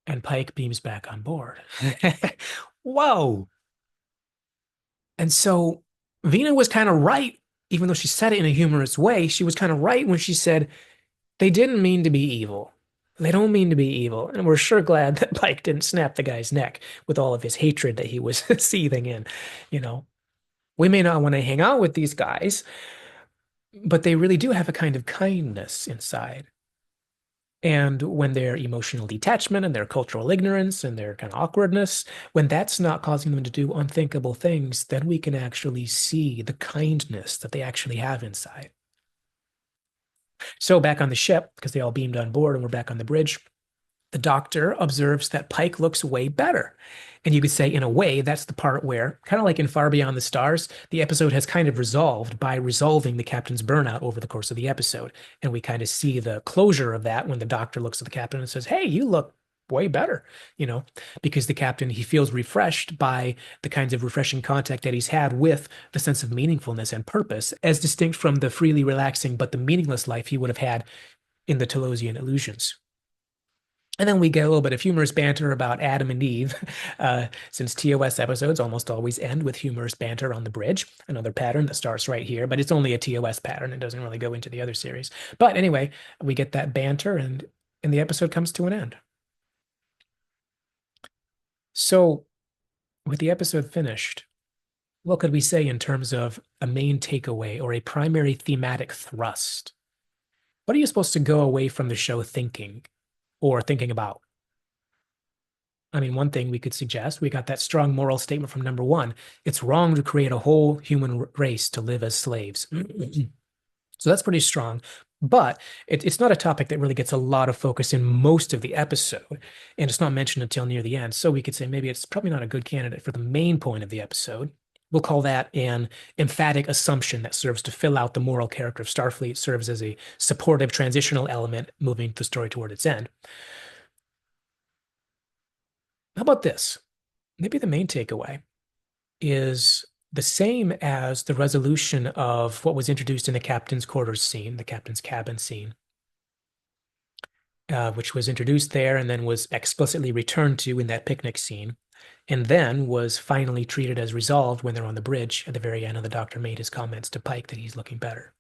And Pike beams back on board. Whoa. And so Vina was kind of right, even though she said it in a humorous way. She was kind of right when she said, they didn't mean to be evil. They don't mean to be evil. And we're sure glad that Pike didn't snap the guy's neck with all of his hatred that he was seething in. We may not want to hang out with these guys, but they really do have a kind of kindness inside. And when their emotional detachment and their cultural ignorance and their kind of awkwardness, when that's not causing them to do unthinkable things, then we can actually see the kindness that they actually have inside. So back on the ship, because they all beamed on board and we're back on the bridge, the doctor observes that Pike looks way better. And you could say, in a way, that's the part where, kind of like in Far Beyond the Stars, the episode has kind of resolved by resolving the captain's burnout over the course of the episode. And we kind of see the closure of that when the doctor looks at the captain and says, hey, you look way better, because the captain, he feels refreshed by the kinds of refreshing contact that he's had with the sense of meaningfulness and purpose, as distinct from the freely relaxing but the meaningless life he would have had in the Talosian illusions. And then we get a little bit of humorous banter about Adam and Eve, since TOS episodes almost always end with humorous banter on the bridge, another pattern that starts right here, but it's only a TOS pattern. It doesn't really go into the other series. But anyway, we get that banter and the episode comes to an end. So, with the episode finished, what could we say in terms of a main takeaway or a primary thematic thrust? What are you supposed to go away from the show thinking or thinking about? I mean, one thing we could suggest, we got that strong moral statement from number one. It's wrong to create a whole human race to live as slaves. So that's pretty strong. But it's not a topic that really gets a lot of focus in most of the episode, and it's not mentioned until near the end. So we could say maybe it's probably not a good candidate for the main point of the episode. We'll call that an emphatic assumption that serves to fill out the moral character of Starfleet, serves as a supportive transitional element moving the story toward its end. How about this? Maybe the main takeaway is the same as the resolution of what was introduced in the captain's quarters scene, the captain's cabin scene, which was introduced there and then was explicitly returned to in that picnic scene, and then was finally treated as resolved when they're on the bridge at the very end, and the doctor made his comments to Pike that he's looking better.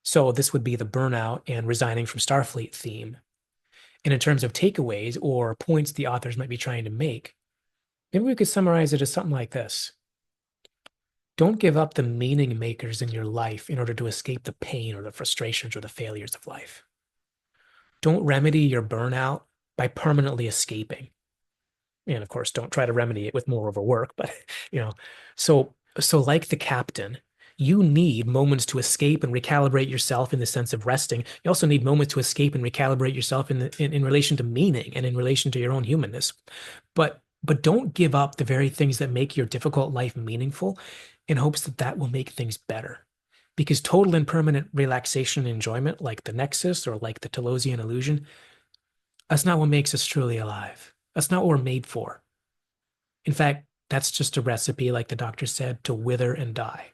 So this would be the burnout and resigning from Starfleet theme. And in terms of takeaways or points the authors might be trying to make, maybe we could summarize it as something like this. Don't give up the meaning makers in your life in order to escape the pain or the frustrations or the failures of life. Don't remedy your burnout by permanently escaping. And of course, don't try to remedy it with more overwork, but you know, so like the captain, you need moments to escape and recalibrate yourself in the sense of resting. You also need moments to escape and recalibrate yourself in relation to meaning and in relation to your own humanness. But don't give up the very things that make your difficult life meaningful in hopes that that will make things better. Because total and permanent relaxation and enjoyment, like the Nexus or like the Talosian illusion, that's not what makes us truly alive. That's not what we're made for. In fact, that's just a recipe, like the doctor said, to wither and die.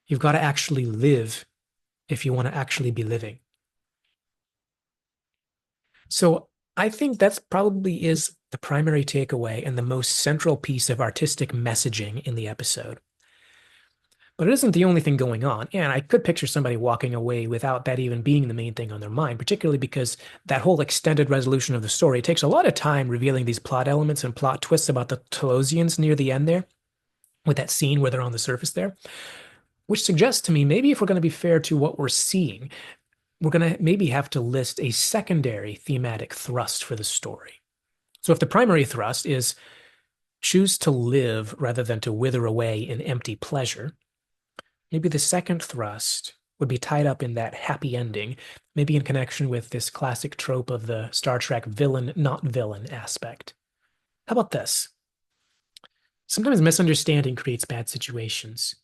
You've got to actually live if you want to actually be living. So I think that's probably is the primary takeaway and the most central piece of artistic messaging in the episode. But it isn't the only thing going on. And I could picture somebody walking away without that even being the main thing on their mind, particularly because that whole extended resolution of the story takes a lot of time revealing these plot elements and plot twists about the Talosians near the end there, with that scene where they're on the surface there, which suggests to me maybe if we're going to be fair to what we're seeing, we're going to maybe have to list a secondary thematic thrust for the story. So if the primary thrust is choose to live rather than to wither away in empty pleasure, maybe the second thrust would be tied up in that happy ending, maybe in connection with this classic trope of the Star Trek villain, not villain aspect. How about this? Sometimes misunderstanding creates bad situations.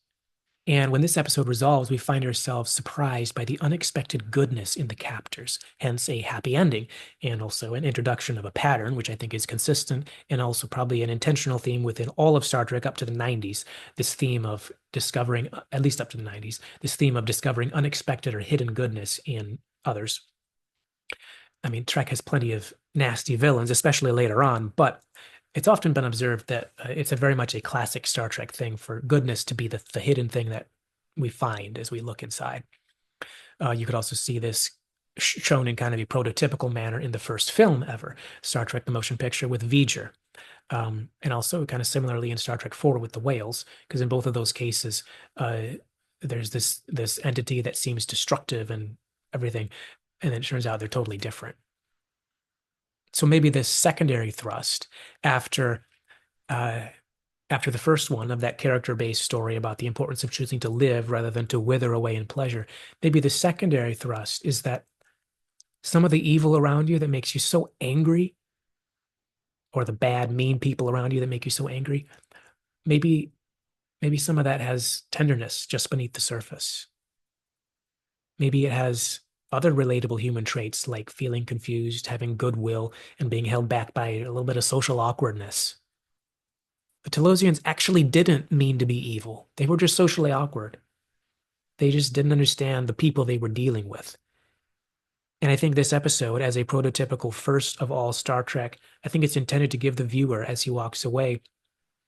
And when this episode resolves, we find ourselves surprised by the unexpected goodness in the captors, hence a happy ending, and also an introduction of a pattern, which I think is consistent and also probably an intentional theme within all of Star Trek up to the 90s. This theme of discovering, at least up to the 90s, this theme of discovering unexpected or hidden goodness in others. I mean, Trek has plenty of nasty villains, especially later on, but it's often been observed that it's a very much a classic Star Trek thing for goodness to be the hidden thing that we find as we look inside. You could also see this shown in kind of a prototypical manner in the first film ever, Star Trek: The Motion Picture with V'Ger, and also kind of similarly in Star Trek 4 with the whales, because in both of those cases, there's this entity that seems destructive and everything, and then it turns out they're totally different. So maybe this secondary thrust after uh, after the first one of that character-based story about the importance of choosing to live rather than to wither away in pleasure, maybe the secondary thrust is that some of the evil around you that makes you so angry, or the bad, mean people around you that make you so angry, maybe some of that has tenderness just beneath the surface. Maybe it has other relatable human traits like feeling confused, having goodwill, and being held back by a little bit of social awkwardness. The Talosians actually didn't mean to be evil. They were just socially awkward. They just didn't understand the people they were dealing with. And I think this episode, as a prototypical first of all Star Trek, I think it's intended to give the viewer, as he walks away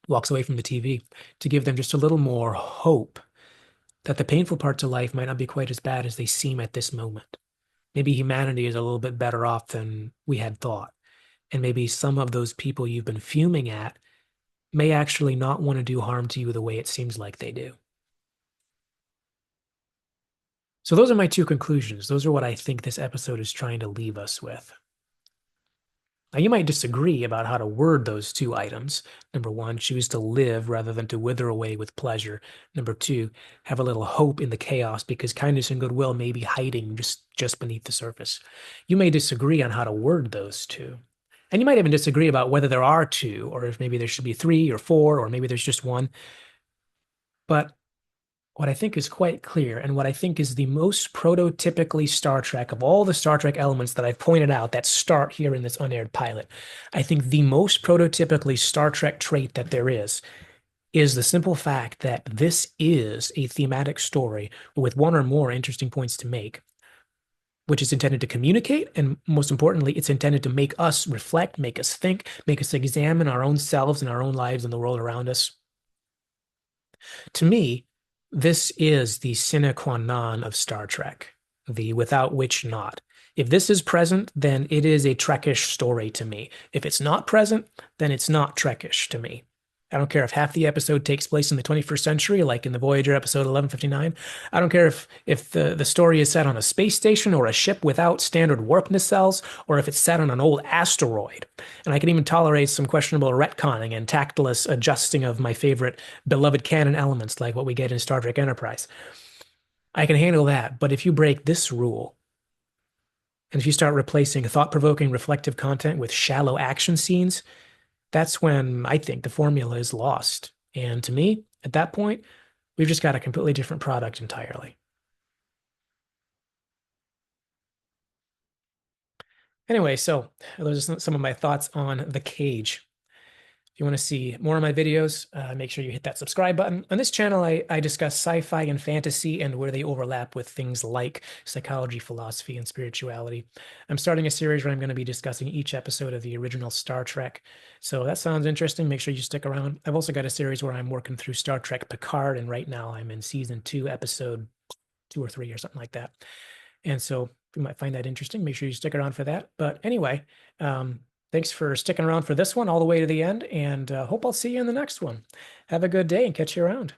from the TV, to give them just a little more hope that the painful parts of life might not be quite as bad as they seem at this moment. Maybe humanity is a little bit better off than we had thought. And maybe some of those people you've been fuming at may actually not want to do harm to you the way it seems like they do. So those are my two conclusions. Those are what I think this episode is trying to leave us with. Now, you might disagree about how to word those two items. Number one, choose to live rather than to wither away with pleasure. Number two, have a little hope in the chaos because kindness and goodwill may be hiding just beneath the surface. You may disagree on how to word those two. And you might even disagree about whether there are two, or if maybe there should be three or four, or maybe there's just one. But what I think is quite clear, and what I think is the most prototypically Star Trek of all the Star Trek elements that I've pointed out that start here in this unaired pilot, I think the most prototypically Star Trek trait that there is the simple fact that this is a thematic story with one or more interesting points to make, which is intended to communicate, and most importantly, it's intended to make us reflect, make us think, make us examine our own selves and our own lives and the world around us. To me, this is the sine qua non of Star Trek, the without which not. If this is present, then it is a Trekish story to me. If it's not present, then it's not Trekish to me. I don't care if half the episode takes place in the 21st century, like in the Voyager episode 1159. I don't care if the story is set on a space station or a ship without standard warp nacelles, or if it's set on an old asteroid. And I can even tolerate some questionable retconning and tactless adjusting of my favorite beloved canon elements, like what we get in Star Trek Enterprise. I can handle that. But if you break this rule, and if you start replacing thought-provoking reflective content with shallow action scenes, that's when I think the formula is lost. And to me, at that point, we've just got a completely different product entirely. Anyway, so those are some of my thoughts on The Cage. If you want to see more of my videos, make sure you hit that subscribe button. On this channel, I discuss sci-fi and fantasy and where they overlap with things like psychology, philosophy, and spirituality. I'm starting a series where I'm going to be discussing each episode of the original Star Trek. So that sounds interesting. Make sure you stick around. I've also got a series where I'm working through Star Trek Picard, and right now I'm in season 2, episode 2 or 3 or something like that. And so you might find that interesting. Make sure you stick around for that. But anyway, thanks for sticking around for this one all the way to the end, and hope I'll see you in the next one. Have a good day and catch you around.